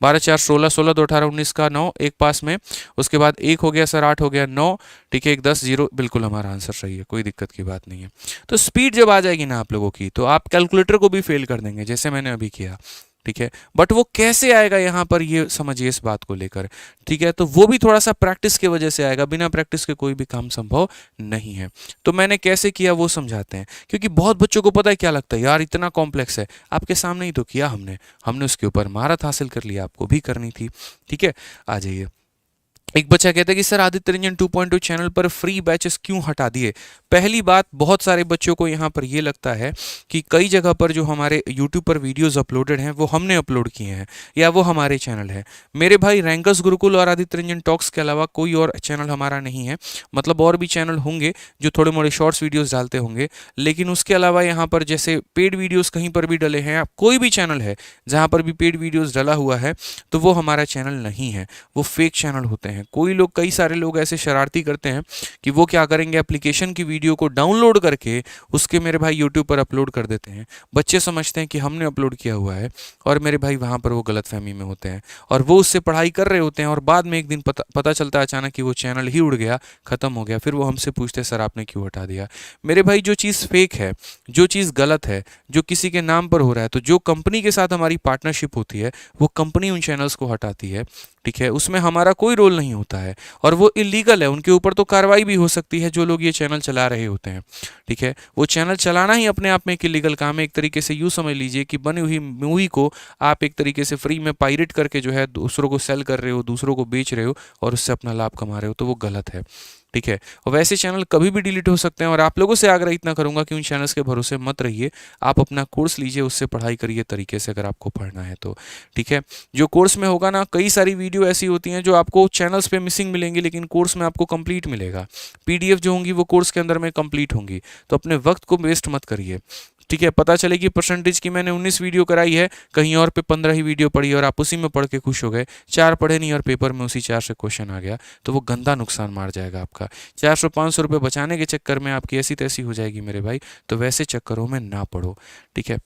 12 4 16, 16 2 18 19 का 9, एक पास में, उसके बाद 1 हो गया सर, 8 हो गया 9। ठीक है, 1 10 0, बिल्कुल हमारा आंसर सही है, कोई दिक्कत की बात नहीं है। तो स्पीड जब आ जाएगी ना आप लोगों की तो आप कैलकुलेटर को भी फेल कर देंगे जैसे मैंने अभी किया। ठीक है, बट वो कैसे आएगा यहाँ पर ये समझिए इस बात को लेकर। ठीक है, तो वो भी थोड़ा सा प्रैक्टिस की वजह से आएगा, बिना प्रैक्टिस के कोई भी काम संभव नहीं है। तो मैंने कैसे किया वो समझाते हैं, क्योंकि बहुत बच्चों को पता है क्या लगता है यार इतना कॉम्प्लेक्स है, आपके सामने ही तो किया हमने उसके ऊपर महारत हासिल कर लिया, आपको भी करनी थी। ठीक है, आ जाइए। एक बच्चा कहता है कि सर आदित्य रंजन 2.2 चैनल पर फ्री बैचेस क्यों हटा दिए। पहली बात, बहुत सारे बच्चों को यहाँ पर ये लगता है कि कई जगह पर जो हमारे YouTube पर वीडियोस अपलोडेड हैं वो हमने अपलोड किए हैं या वो हमारे चैनल है। मेरे भाई रैंकर्स गुरुकुल और आदित्य रंजन टॉक्स के अलावा कोई और चैनल हमारा नहीं है। मतलब और भी चैनल होंगे जो थोड़े मोड़े शॉर्ट्स वीडियोज़ डालते होंगे, लेकिन उसके अलावा यहाँ पर जैसे पेड वीडियोज़ कहीं पर भी डले हैं, कोई भी चैनल है जहाँ पर भी पेड वीडियोज़ डला हुआ है तो वो हमारा चैनल नहीं है, वो फेक चैनल होते हैं। कोई लोग, कई सारे लोग ऐसे शरारती करते हैं कि वो क्या करेंगे, एप्लीकेशन की वीडियो को डाउनलोड करके उसके मेरे भाई यूट्यूब पर अपलोड कर देते हैं। बच्चे समझते हैं कि हमने अपलोड किया हुआ है और मेरे भाई वहाँ पर वो गलतफहमी में होते हैं और वो उससे पढ़ाई कर रहे होते हैं और बाद में एक दिन पता चलता है अचानक कि वो चैनल ही उड़ गया, ख़त्म हो गया। फिर वो हमसे पूछते सर आपने क्यों हटा दिया। मेरे भाई जो चीज़ फेक है, जो चीज़ गलत है, जो किसी के नाम पर हो रहा है, तो जो कंपनी के साथ हमारी पार्टनरशिप होती है वो कंपनी उन चैनल्स को हटाती है। ठीक है, उसमें हमारा कोई रोल नहीं होता है और वो इलीगल है, उनके ऊपर तो कार्रवाई भी हो सकती है जो लोग ये चैनल चला रहे होते हैं। ठीक है, वो चैनल चलाना ही अपने आप में एक इलीगल काम है। एक तरीके से यूँ समझ लीजिए कि बनी हुई मूवी को आप एक तरीके से फ्री में पायरेट करके जो है दूसरों को सेल कर रहे हो, दूसरों को बेच रहे हो और उससे अपना लाभ कमा रहे हो, तो वो गलत है। ठीक है, और वैसे चैनल कभी भी डिलीट हो सकते हैं और आप लोगों से आग्रह इतना करूंगा कि उन चैनल्स के भरोसे मत रहिए। आप अपना कोर्स लीजिए, उससे पढ़ाई करिए तरीके से अगर आपको पढ़ना है तो। ठीक है, जो कोर्स में होगा ना, कई सारी वीडियो ऐसी होती हैं जो आपको चैनल्स पे मिसिंग मिलेंगी लेकिन कोर्स में आपको कंप्लीट मिलेगा। पीडीएफ जो होंगी वो कोर्स के अंदर में कंप्लीट होंगी, तो अपने वक्त को वेस्ट मत करिए। ठीक है, पता चले कि परसेंटेज की मैंने 19 वीडियो कराई है, कहीं और पे 15 ही वीडियो पढ़ी और आप उसी में पढ़ के खुश हो गए, 4 पढ़े नहीं और पेपर में उसी 4 से क्वेश्चन आ गया, तो वो गंदा नुकसान मार जाएगा आपका। 400-500 रुपये बचाने के चक्कर में आपकी ऐसी तैसी हो जाएगी मेरे भाई, तो वैसे चक्करों में ना पढ़ो। ठीक है,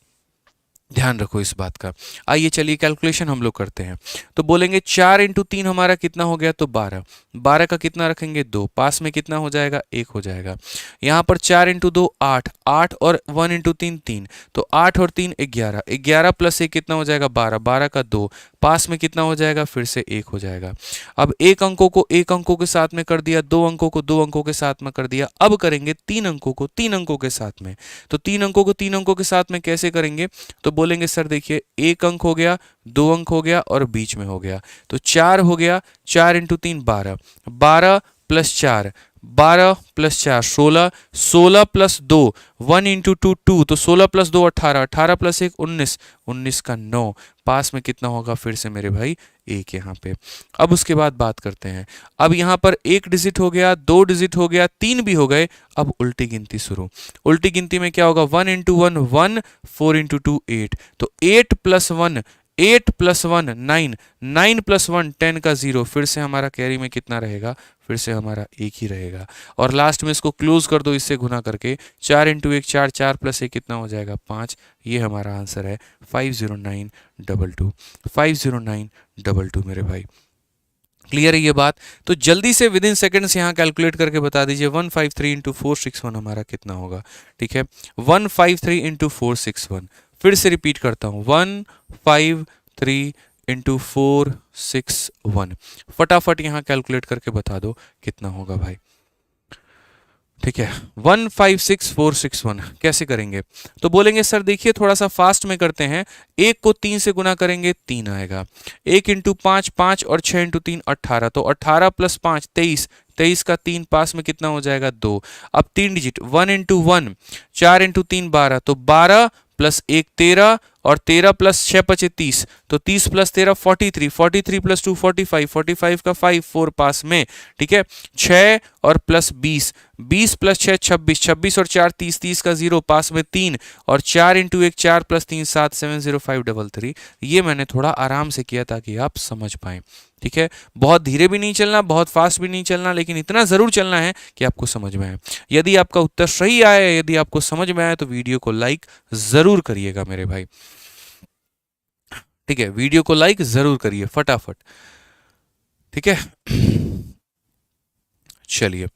ध्यान रखो इस बात का। आइए चलिए कैलकुलेशन हम लोग करते हैं। तो बोलेंगे 4 इंटू 3 हमारा कितना हो गया, तो 12। 12 का कितना रखेंगे 2, पास में कितना हो जाएगा 1 हो जाएगा। यहाँ पर 4 इंटू 2 8, 8 और 1 इंटू 3 3, तो 8 और 3 11, 11 प्लस 1 कितना हो जाएगा 12, 12 का 2, पास में कितना हो जाएगा फिर से 1 हो जाएगा। अब एक अंकों को एक अंकों के साथ में कर दिया, 2 अंकों को 2 अंकों के साथ में कर दिया। अब करेंगे 3 अंकों को 3 अंकों के साथ में। तो 3 अंकों को 3 अंकों के साथ में कैसे करेंगे, तो बोलेंगे सर देखिए 1 अंक हो गया, 2 अंक हो गया और बीच में हो गया, तो 4 हो गया। 4 into 3 12, 12 plus 4, 12 plus 4 16, 16 plus 2 1 into 2 2, तो 16 प्लस 2 18, 18 प्लस 1 19, 19 का 9, पास में कितना होगा फिर से मेरे भाई 1 यहाँ पे। अब उसके बाद बात करते हैं, अब यहाँ पर 1 डिजिट हो गया, 2 डिजिट हो गया, 3 भी हो गए, अब उल्टी गिनती शुरू। उल्टी गिनती में क्या होगा, 1 इंटू 1 1, 4 इंटू 2 8, तो 8 प्लस 1 8 प्लस 1 9, 9 प्लस 1 10 का 0, फिर से हमारा कैरी में कितना रहेगा, फिर से हमारा 1 ही रहेगा। और लास्ट में इसको क्लोज कर दो इससे गुना करके, 4 इंटू 1 4, 4 प्लस 1 कितना हो जाएगा 5, ये हमारा आंसर है 50922, 50922 मेरे भाई। क्लियर है ये बात? तो जल्दी से विद इन सेकेंड्स यहाँ कैलकुलेट करके बता दीजिए, 153 इंटू 461 हमारा कितना होगा। ठीक है, 153 इंटू 461, फिर से रिपीट करता हूँ, 153 इंटू 461, फटाफट यहाँ कैलकुलेट करके बता दो कितना होगा भाई। ठीक है, 156461 कैसे करेंगे, तो बोलेंगे सर देखिए थोड़ा सा फास्ट में करते हैं, 1 को 3 से गुना करेंगे 3 आएगा, 1 इंटू 5 5 और 6 इंटू 3 18, तो 18 प्लस 5 23, 23 का 3, पास में कितना हो जाएगा 2। अब 3 डिजिट, 1 इंटू 1 4 इंटू 3 12, तो 12 प्लस 1 13, और 13 प्लस 6 25 30, तो 30 प्लस 13 43, 43 प्लस 2 45, 45 का 5 4 पास में। ठीक है, 6 और प्लस 20, 20 प्लस 6 26, 26 और 4 30, 30 का 0 पास में 3, और 4 इंटू 1 4 प्लस 3 7, 70533। ये मैंने थोड़ा आराम से किया ताकि आप समझ पाएं। ठीक है, बहुत धीरे भी नहीं चलना, बहुत फास्ट भी नहीं चलना, लेकिन इतना जरूर चलना है कि आपको समझ में आए। यदि आपका उत्तर सही आया, यदि आपको समझ में आया, तो वीडियो को लाइक जरूर करिएगा मेरे भाई। ठीक है, वीडियो को लाइक जरूर करिए फटाफट। ठीक है, चलिए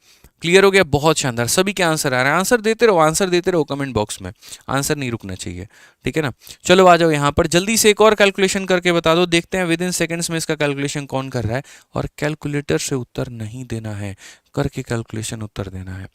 क्लियर हो गया, बहुत शानदार, सभी के आंसर आ रहे हैं। आंसर देते रहो, आंसर देते रहो कमेंट बॉक्स में, आंसर नहीं रुकना चाहिए। ठीक है ना, चलो आ जाओ यहाँ पर, जल्दी से एक और कैलकुलेशन करके बता दो, देखते हैं विद इन सेकेंड्स में इसका कैलकुलेशन कौन कर रहा है। और कैलकुलेटर से उत्तर नहीं देना है, करके कैलकुलेशन उत्तर देना है।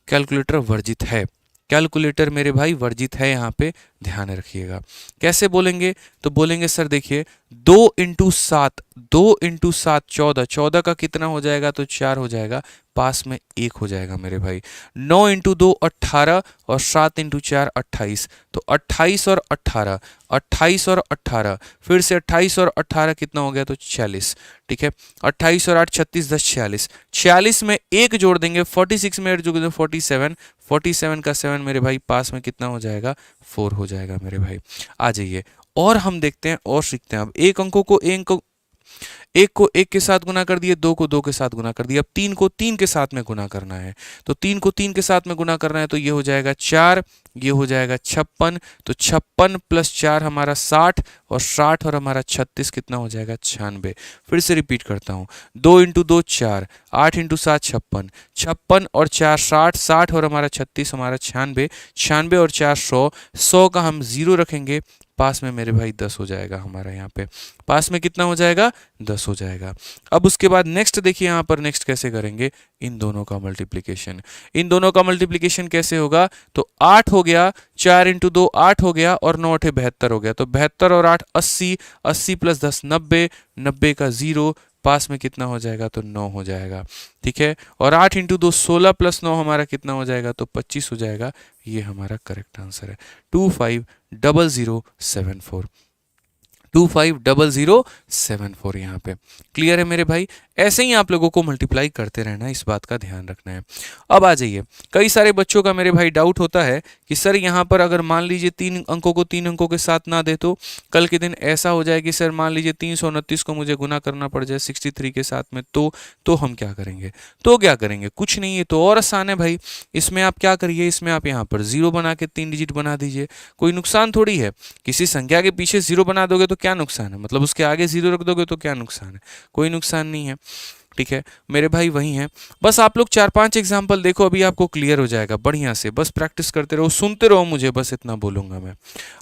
कैलकुलेटर वर्जित है, कैलकुलेटर मेरे भाई वर्जित है, यहाँ पे ध्यान रखिएगा। कैसे बोलेंगे, तो बोलेंगे सर देखिए 2 इंटू 7, 2 इंटू 7 14, 14 का कितना हो जाएगा, तो 4 हो जाएगा, पास में 1 हो जाएगा मेरे भाई। 9 इंटू 2 18, और 7 इंटू 4 28, तो 28 और 18, 28 और 18, फिर से 28 और 18 कितना हो गया, तो 46। ठीक है, 28 और 8 36 10 46, 46 में 1 जोड़ देंगे, 46 में 8 जोड़ देंगे 47, 47 का 7 मेरे भाई, पास में कितना हो जाएगा 4 हो जाएगा मेरे भाई। आ जाइए और हम देखते हैं और सीखते हैं। अब एक अंकों को एक को 1 के साथ गुना कर दिए, 2 को 2 के साथ गुना कर दिया, अब 3 को 3 के साथ में गुना करना है, तो 3 को 3 के साथ में गुना करना है, तो ये हो जाएगा 4, ये हो जाएगा 56, तो 56 प्लस 4 हमारा 60, और 60 और हमारा 36 कितना हो जाएगा 96। फिर से रिपीट करता हूँ, 2 इंटू 2 4, 8 इंटू 7 56, 56 और 4 60, 60 और हमारा 36 हमारा 96, 96 और 4 100, 100 का हम 0 रखेंगे, पास में मेरे भाई 10 हो जाएगा हमारा, यहाँ पे पास में कितना हो जाएगा 10 हो जाएगा। अब उसके बाद नेक्स्ट देखिए, यहाँ पर नेक्स्ट कैसे करेंगे, इन दोनों का मल्टीप्लिकेशन। इन दोनों का मल्टीप्लिकेशन कैसे होगा, तो 8 हो गया, 4 इंटू 2 8 हो गया, और 9 8 72 हो गया, तो 72 और 8 80, 80 प्लस 10 90, 90 का 0, पास में कितना हो जाएगा, तो 9 हो जाएगा। ठीक है, और 8 इंटू 2 16 प्लस 9 हमारा कितना हो जाएगा, तो 25 हो जाएगा। ये हमारा करेक्ट आंसर है, 250074, 250074 यहाँ पे। क्लियर है मेरे भाई, ऐसे ही आप लोगों को मल्टीप्लाई करते रहना है, इस बात का ध्यान रखना है। अब आ जाइए, कई सारे बच्चों का मेरे भाई डाउट होता है कि सर यहाँ पर अगर मान लीजिए 3 अंकों को 3 अंकों के साथ ना दे, तो कल के दिन ऐसा हो जाए कि सर मान लीजिए 329 को मुझे गुना करना पड़ जाए 63 के साथ में, तो हम क्या करेंगे, तो क्या करेंगे, कुछ नहीं है, तो और आसान है भाई। इसमें आप क्या करिए, इसमें आप यहाँ पर 0 बना के 3 डिजिट बना दीजिए, कोई नुकसान थोड़ी है। किसी संख्या के पीछे 0 बना दोगे तो क्या नुकसान है, मतलब उसके आगे 0 रख दोगे तो क्या नुकसान है, कोई नुकसान नहीं है। ठीक है मेरे भाई, वही है, बस आप लोग 4-5 एग्जाम्पल देखो, अभी आपको क्लियर हो जाएगा बढ़िया से। बस प्रैक्टिस करते रहो, सुनते रहो मुझे, बस इतना बोलूंगा मैं।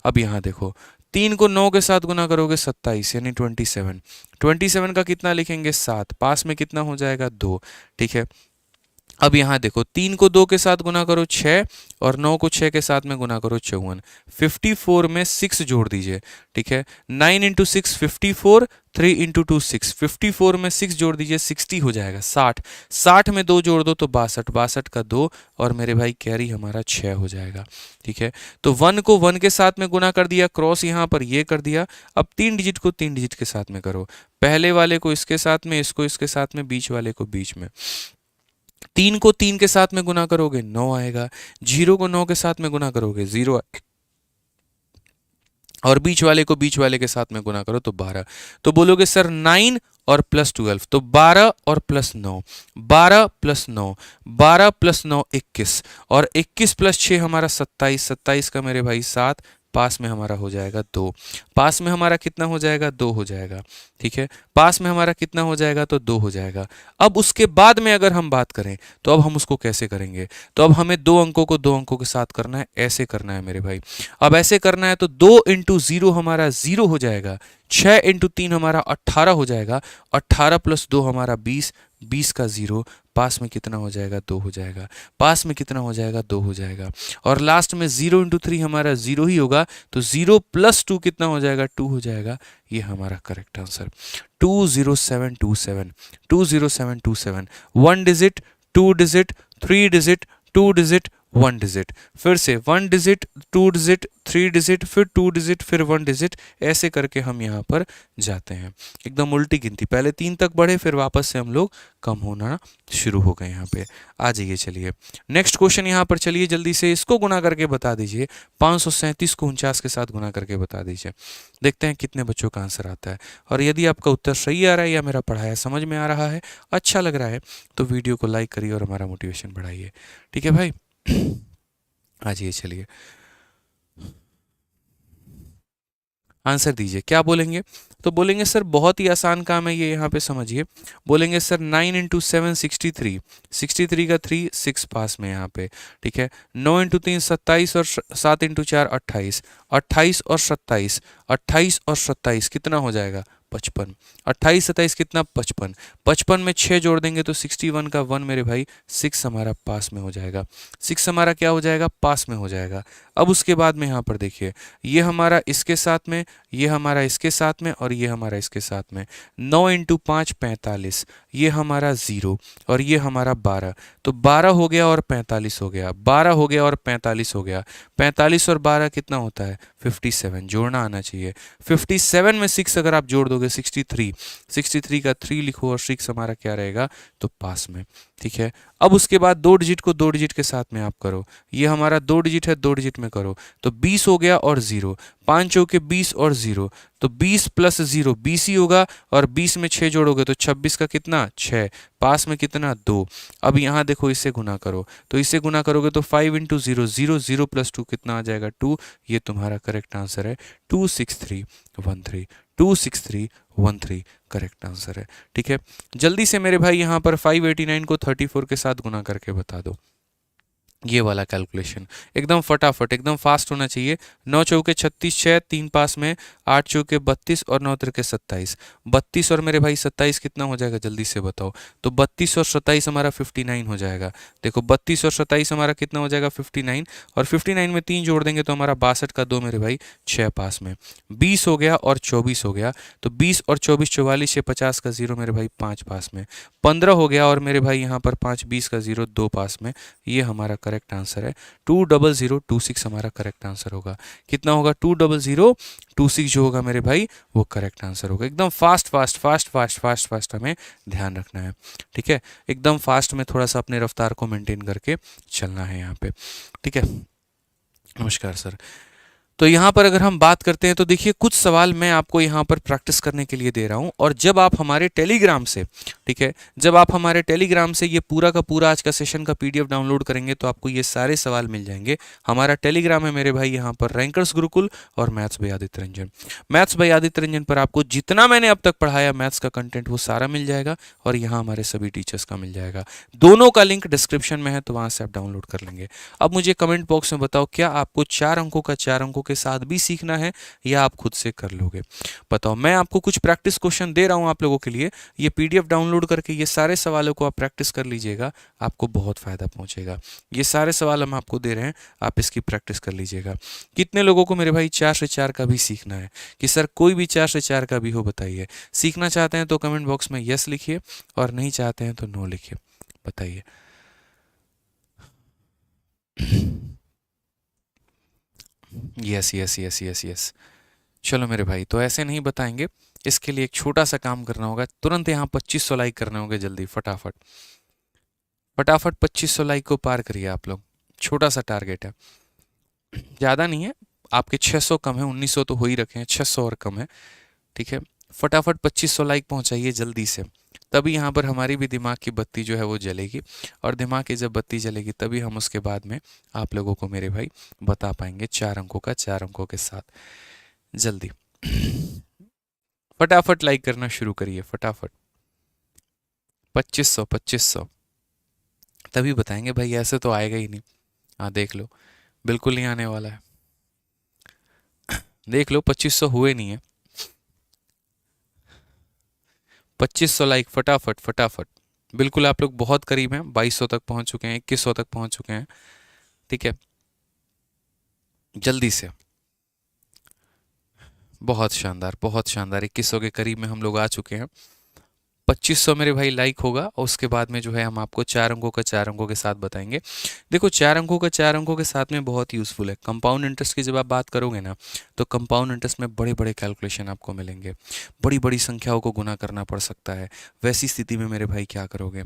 अब यहाँ देखो, 3 को 9 के साथ गुना करोगे 27 यानी 27, 27 का कितना लिखेंगे 7, पास में कितना हो जाएगा 2। ठीक है, अब यहाँ देखो 3 को 2 के साथ गुना करो 6 और 9 को 6 के साथ में गुना करो 54। 54 में 6 जोड़ दीजिए, ठीक है। 9 इंटू 6 54, 3 इंटू 2 6, 54 में 6 जोड़ दीजिए 60 हो जाएगा 60। 60 में 2 जोड़ दो तो 62, 62 का 2 और मेरे भाई कैरी हमारा 6 हो जाएगा, ठीक है। तो 1 को 1 के साथ में गुना कर दिया, क्रॉस यहाँ पर ये कर दिया। अब 3 डिजिट को 3 डिजिट के साथ में करो, पहले वाले को इसके साथ में, इसको इसके साथ में, बीच वाले को बीच में। 3 को 3 के साथ में गुना करोगे 9 आएगा, 0 को 9 के साथ में गुना करोगे 0 और बीच वाले को बीच वाले के साथ में गुना करो तो 12। तो बोलोगे सर 9 और प्लस 12, तो 12 और प्लस 9, 12 प्लस 9, 12 प्लस 9 21 और 21 प्लस 6 हमारा 27, 27 का मेरे भाई 7, पास में हमारा हो जाएगा 2। पास में हमारा कितना हो जाएगा 2 हो जाएगा, ठीक है। पास में हमारा कितना हो जाएगा तो 2 हो जाएगा। अब उसके बाद में अगर हम बात करें तो अब हम उसको कैसे करेंगे, तो अब हमें 2 अंकों को 2 अंकों के साथ करना है, ऐसे करना है मेरे भाई। अब ऐसे करना है तो 2 इंटू 0 हमारा 0 हो जाएगा, 6 इंटू 3 हमारा 18 हो जाएगा, 18 प्लस 2 हमारा 20, 20 का 0, पास में कितना हो जाएगा 2 हो जाएगा, पास में कितना हो जाएगा 2 हो जाएगा और लास्ट में 0 इंटू 3 हमारा 0 ही होगा, तो 0 प्लस 2 कितना हो जाएगा 2 हो जाएगा। ये हमारा correct answer 20727, 20727। 1 digit, 2 digit, 3 digit, 2 digit, 1 digit, फिर से 1 डिजिट, 2 डिजिट, 3 डिजिट, फिर 2 डिजिट, फिर 1 डिजिट, ऐसे करके हम यहाँ पर जाते हैं। एकदम उल्टी गिनती, पहले 3 तक बढ़े फिर वापस से हम लोग कम होना शुरू हो गए। यहाँ पे आ जाइए, चलिए नेक्स्ट क्वेश्चन यहाँ पर, चलिए जल्दी से इसको गुना करके बता दीजिए। 537 को 49 के साथ गुना करके बता दीजिए, देखते हैं कितने बच्चों का आंसर आता है। और यदि आपका उत्तर सही आ रहा है या मेरा पढ़ाया समझ में आ रहा है, अच्छा लग रहा है, तो वीडियो को लाइक करिए और हमारा मोटिवेशन बढ़ाइए, ठीक है भाई। आ जाइए, चलिए आंसर दीजिए। क्या बोलेंगे, तो बोलेंगे सर बहुत ही आसान काम है ये, यहाँ पे समझिए। बोलेंगे सर 9 इंटू 7 63, 63 का 3 6 पास में यहाँ पे, ठीक है। 9 इंटू 3 27 और 7 इंटू 4 28, 28 और 27, 28 और 27 कितना हो जाएगा 55, 28 27 कितना 55, 55 में 6 जोड़ देंगे तो 61 का 1 मेरे भाई 6 हमारा पास में हो जाएगा, 6 हमारा क्या हो जाएगा पास में हो जाएगा। अब उसके बाद में यहाँ पर देखिए, ये हमारा इसके साथ में, ये हमारा इसके साथ में और ये हमारा इसके साथ में। 9 इंटू 5 45, ये हमारा 0 और ये हमारा 12, तो 12 हो गया और 45 हो गया, 12 हो गया और 45 हो गया। 45 और 12 कितना होता है 57, जोड़ना आना चाहिए। 57 में 6 अगर आप जोड़ दोगे 63, 63 का 3 लिखो और 6 हमारा क्या रहेगा तो पास में, ठीक है। अब उसके बाद 2 डिजिट को 2 डिजिट के साथ में आप करो, ये हमारा 2 डिजिट है, 2 डिजिट में करो तो 20 हो गया और 0, 5 चौके 20 और 0, तो 20 प्लस 0 20 ही होगा और 20 में 6 जोड़ोगे तो 26 का कितना 6, पास में कितना 2। अब यहाँ देखो इससे गुना करो, तो इससे गुना करोगे तो 5 इंटू 0 0, 0 प्लस 2 कितना आ जाएगा 2। ये तुम्हारा करेक्ट आंसर है 26313, 26313 करेक्ट आंसर है, ठीक है। जल्दी से मेरे भाई यहाँ पर 589 को 34 के साथ गुना करके बता दो। ये वाला कैलकुलेशन एकदम फटाफट, एकदम फास्ट होना चाहिए। 9 चौके 36, 6 3 पास में, 8 चौके 32 और 9 तिरके 27, 32 और मेरे भाई 27 कितना हो जाएगा जल्दी से बताओ। तो 32 और 27 हमारा 59 हो जाएगा। देखो 32 और 27 हमारा कितना हो जाएगा 59 और 59 में 3 जोड़ देंगे तो हमारा 62 का 2 मेरे भाई 6 पास में। 20 हो गया और 24 हो गया, तो 20 और 24 44 से 50 का 0 मेरे भाई 5 पास में। 15 हो गया और मेरे भाई यहाँ पर 5 20 का 0 2 पास में। ये हमारा करेक्ट आंसर है 20026 हमारा करेक्ट आंसर होगा। कितना होगा 20026 जो होगा मेरे भाई वो करेक्ट आंसर होगा। एकदम fast fast fast fast fast fast हमें ध्यान रखना है, ठीक है। एकदम फास्ट में थोड़ा सा अपने रफ्तार को मेंटेन करके चलना है यहाँ पे, ठीक है। नमस्कार सर। तो यहाँ पर अगर हम बात करते हैं तो देखिए कुछ सवाल मैं आपको यहाँ पर प्रैक्टिस करने के लिए दे रहा हूँ, और जब आप हमारे टेलीग्राम से, ठीक है, जब आप हमारे टेलीग्राम से ये पूरा का पूरा आज का सेशन का PDF डाउनलोड करेंगे तो आपको ये सारे सवाल मिल जाएंगे। हमारा टेलीग्राम है मेरे भाई यहाँ पर रैंकर्स गुरुकुल और maths by Aditya Ranjan. Maths by Aditya Ranjan पर आपको जितना मैंने अब तक पढ़ाया मैथ्स का कंटेंट वो सारा मिल जाएगा, और यहाँ हमारे सभी टीचर्स का मिल जाएगा। दोनों का लिंक डिस्क्रिप्शन में है, तो वहाँ से आप डाउनलोड कर लेंगे। अब मुझे कमेंट बॉक्स में बताओ, क्या आपको 4 अंकों का 4 अंकों के साथ भी सीखना है या आप खुद से कर लोगे बताओ। मैं आपको कुछ प्रैक्टिस क्वेश्चन दे रहा हूँ आप लोगों के लिए, ये पीडीएफ डाउनलोड करके ये सारे सवालों को आप प्रैक्टिस कर लीजिएगा, आपको बहुत फ़ायदा पहुँचेगा। ये सारे सवाल हम आपको दे रहे हैं, आप इसकी प्रैक्टिस कर लीजिएगा। कितने लोगों को मेरे भाई 4 से 4 का भी सीखना है कि सर कोई भी 4 से 4 का भी हो बताइए। सीखना चाहते हैं तो कमेंट बॉक्स में यस लिखिए और नहीं चाहते हैं तो नो लिखिए, बताइए। Yes yes yes yes yes. चलो मेरे भाई, तो ऐसे नहीं बताएंगे, इसके लिए एक छोटा सा काम करना होगा। तुरंत यहाँ 2500 लाइक करने होंगे, जल्दी फटाफट फटाफट 2500 लाइक को पार करिए आप लोग। छोटा सा टारगेट है, ज़्यादा नहीं है। आपके 600 कम है, 1900 तो हो ही रखे हैं, 600 और कम है, ठीक है। फटाफट 2500 लाइक पहुंचाइए जल्दी से, तभी यहाँ पर हमारी भी दिमाग की बत्ती जो है वो जलेगी, और दिमाग की जब बत्ती जलेगी तभी हम उसके बाद में आप लोगों को मेरे भाई बता पाएंगे 4 अंकों का 4 अंकों के साथ। जल्दी फटाफट लाइक करना शुरू करिए, फटाफट 2500 तभी बताएंगे भाई, ऐसे तो आएगा ही नहीं। हाँ देख लो, बिल्कुल नहीं आने वाला है, देख लो 2500 हुए नहीं है। 2500 लाइक फटाफट फटाफट, बिल्कुल आप लोग बहुत करीब हैं, 2200 तक पहुंच चुके हैं, 2100 तक पहुंच चुके हैं, ठीक है। जल्दी से, बहुत शानदार बहुत शानदार, 2100 के करीब में हम लोग आ चुके हैं। 2500 मेरे भाई लाइक होगा और उसके बाद में जो है हम आपको 4 अंकों का 4 अंकों के साथ बताएंगे। देखो 4 अंकों का 4 अंकों के साथ में बहुत यूज़फुल है। कंपाउंड इंटरेस्ट की जब आप बात करोगे ना, तो कंपाउंड इंटरेस्ट में बड़े बड़े कैलकुलेशन आपको मिलेंगे, बड़ी बड़ी संख्याओं को गुना करना पड़ सकता है। वैसी स्थिति में मेरे भाई क्या करोगे,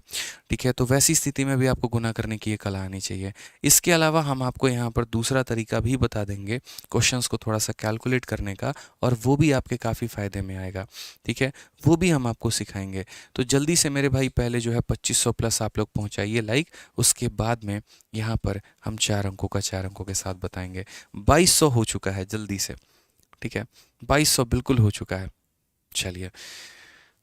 ठीक है। तो वैसी स्थिति में भी आपको गुना करने की ये कला आनी चाहिए। इसके अलावा हम आपको यहाँ पर दूसरा तरीका भी बता देंगे क्वेश्चंस को थोड़ा सा कैलकुलेट करने का, और वो भी आपके काफ़ी फ़ायदे में आएगा, ठीक है। वो भी हम आपको सिखाएंगे। तो जल्दी से मेरे भाई पहले जो है 2500 प्लस आप लोग पहुंचाइए लाइक, उसके बाद में यहाँ पर हम 4 अंकों का 4 अंकों के साथ बताएंगे। 2200 हो चुका है, जल्दी से, ठीक है। 2200 बिल्कुल हो चुका है। चलिए,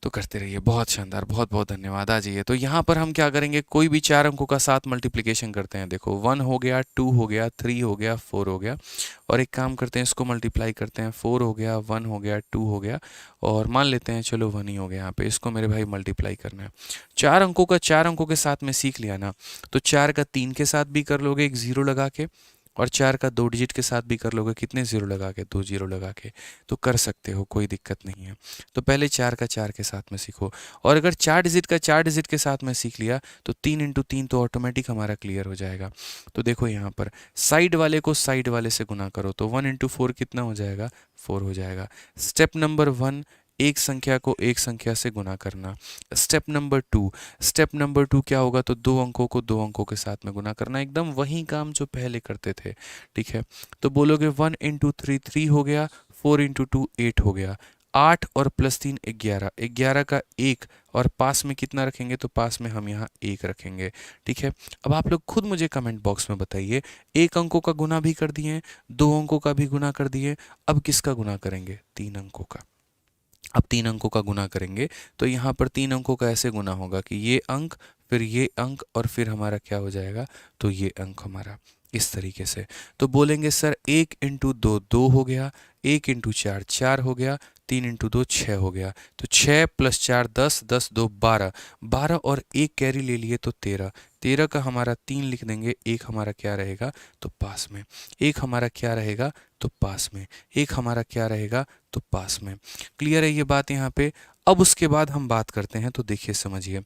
तो करते रहिए, बहुत शानदार, बहुत बहुत धन्यवाद। आ जाइए। तो यहाँ पर हम क्या करेंगे, कोई भी 4 अंकों का साथ मल्टीप्लिकेशन करते हैं। देखो 1 हो गया, 2 हो गया, 3 हो गया, 4 हो गया, और एक काम करते हैं इसको मल्टीप्लाई करते हैं। 4 हो गया, 1 हो गया, 2 हो गया, और मान लेते हैं चलो 1 ही हो गया यहाँ पे। इसको मेरे भाई मल्टीप्लाई करना है। 4 अंकों का 4 अंकों के साथ में सीख लिया ना, तो 4 का 3 के साथ भी कर लोगे, एक 0 लगा के, और 4 का 2 डिजिट के साथ भी कर लोगे, कितने 0 लगा के, 2 0 लगा के, तो कर सकते हो, कोई दिक्कत नहीं है। तो पहले 4 का 4 के साथ में सीखो, और अगर 4 डिजिट का 4 डिजिट के साथ में सीख लिया तो 3 इंटू 3 तो ऑटोमेटिक हमारा क्लियर हो जाएगा। तो देखो यहाँ पर साइड वाले को साइड वाले से गुना करो, तो 1 इंटू 4 कितना हो जाएगा, 4 हो जाएगा। स्टेप नंबर 1, एक संख्या को एक संख्या से गुना करना। स्टेप नंबर 2 क्या होगा, तो 2 अंकों को 2 अंकों के साथ में गुना करना, एकदम वही काम जो पहले करते थे, ठीक है। तो बोलोगे 1 इंटू 3 3 हो गया, 4 इंटू 2 8 हो गया, 8 और प्लस 3 11, 11 का 1, और पास में कितना रखेंगे, तो पास में हम यहाँ 1 रखेंगे, ठीक है। अब आप लोग खुद मुझे कमेंट बॉक्स में बताइए, एक अंकों का गुना भी कर दिए, 2 अंकों का भी गुना कर दिए, अब किसका गुना करेंगे, 3 अंकों का। अब 3 अंकों का गुना करेंगे तो यहाँ पर 3 अंकों का ऐसे गुना होगा कि ये अंक, फिर ये अंक, और फिर हमारा क्या हो जाएगा, तो ये अंक हमारा, इस तरीके से। तो बोलेंगे सर 1 इंटू 2 2 हो गया, 1 इंटू 4 4 हो गया, 3 इंटू 2 6 हो गया, तो 6 प्लस 4 10, 10 2 12, 12 और 1 कैरी ले लिए तो 13, 13 का हमारा 3 लिख देंगे, 1 हमारा क्या रहेगा, तो पास में, 1 हमारा क्या रहेगा, तो पास में, 1 हमारा क्या रहेगा, तो पास में। क्लियर है ये बात यहाँ पे। अब उसके बाद हम बात करते हैं, तो देखिए समझिए,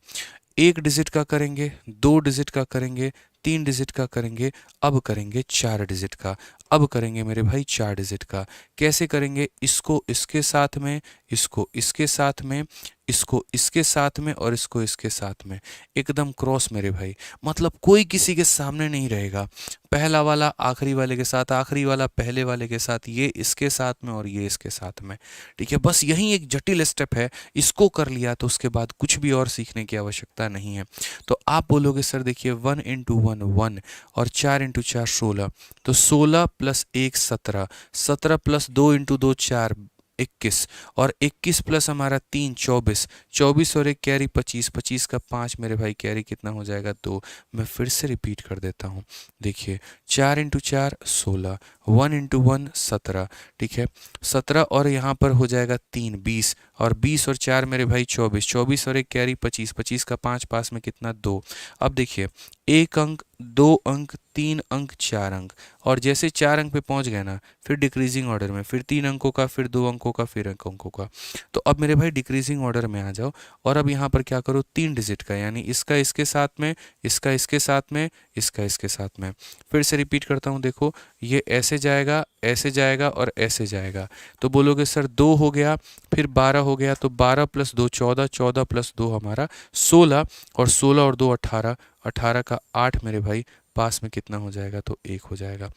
1 डिजिट का करेंगे, 2 डिजिट का करेंगे, 3 डिजिट का करेंगे, अब करेंगे 4 डिजिट का। अब करेंगे मेरे भाई 4 डिजिट का। कैसे करेंगे, इसको इसके साथ में, इसको इसके साथ में, इसको इसके साथ में, और इसको इसके साथ में, एकदम क्रॉस मेरे भाई, मतलब कोई किसी के सामने नहीं रहेगा। पहला वाला आखिरी वाले के साथ, आखिरी वाला पहले वाले के साथ, ये इसके साथ में और ये इसके साथ में, ठीक है। बस यही एक जटिल स्टेप है, इसको कर लिया तो उसके बाद कुछ भी और सीखने की आवश्यकता नहीं है। तो आप बोलोगे सर देखिए 1 इंटू 1 1, और 4 इंटू 4 16, तो 16 प्लस 1 17, 17 प्लस 2 इंटू 2 4, 21 और 21 प्लस हमारा 3 24, 24 और एक कैरी 25, 25 का 5 मेरे भाई कैरी कितना हो जाएगा 2। मैं फिर से रिपीट कर देता हूँ, देखिए 4 इंटू 4 16, 1 इंटू 1 17, ठीक है 17 और यहाँ पर हो जाएगा 3 20 और 20 और 4 मेरे भाई 24, 24 और एक कैरी 25, 25 का 5 पास में कितना 2। अब देखिए 1 अंक 2 अंक 3 अंक 4 अंक और जैसे 4 अंक पे पहुंच गए ना फिर डिक्रीजिंग ऑर्डर में, फिर 3 अंकों का, फिर 2 अंकों का, फिर 1 अंकों का। तो अब मेरे भाई डिक्रीजिंग ऑर्डर में आ जाओ और अब यहाँ पर क्या करो 3 डिजिट का, यानी इसका इसके साथ में, इसका इसके साथ में, इसका इसके साथ में। फिर से रिपीट करता हूँ, देखो ये ऐसे जाएगा, ऐसे जाएगा और ऐसे जाएगा। तो बोलोगे सर 2 हो गया, फिर 12 हो गया, तो 12 प्लस 2 14, 14 प्लस 2 हमारा 16 और 16 और 2 18, 18 का 8 मेरे भाई पास में कितना हो जाएगा तो 1 हो जाएगा।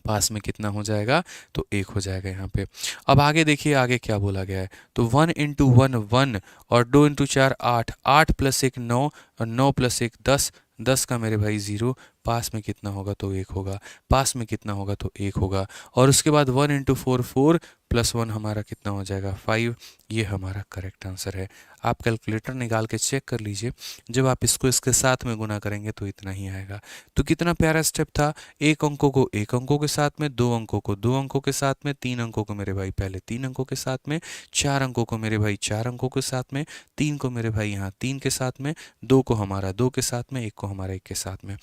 पास में कितना हो जाएगा तो 1 हो जाएगा यहाँ पे। अब आगे देखिए आगे क्या बोला गया है, तो 1 इंटू 1 1 और 2 इंटू 4 8, 8 प्लस 1 9 और 9 प्लस 1 10, 10 का मेरे भाई 0, पास में कितना होगा तो 1 होगा, पास में कितना होगा तो 1 होगा। और उसके बाद 1 इंटू 4 4 प्लस 1 हमारा कितना हो जाएगा 5, ये हमारा करेक्ट आंसर है। आप कैलकुलेटर निकाल के चेक कर लीजिए, जब आप इसको इसके साथ में गुना करेंगे तो इतना ही आएगा। तो कितना प्यारा स्टेप था, एक अंकों को एक अंकों के साथ में, दो अंकों को दो अंकों के साथ में, तीन अंकों को मेरे भाई पहले तीन अंकों के साथ में, चार अंकों को मेरे भाई चार अंकों के साथ में, तीन को मेरे भाई यहाँ तीन के साथ में, दो को हमारा दो के साथ में, एक को हमारा एक के साथ में।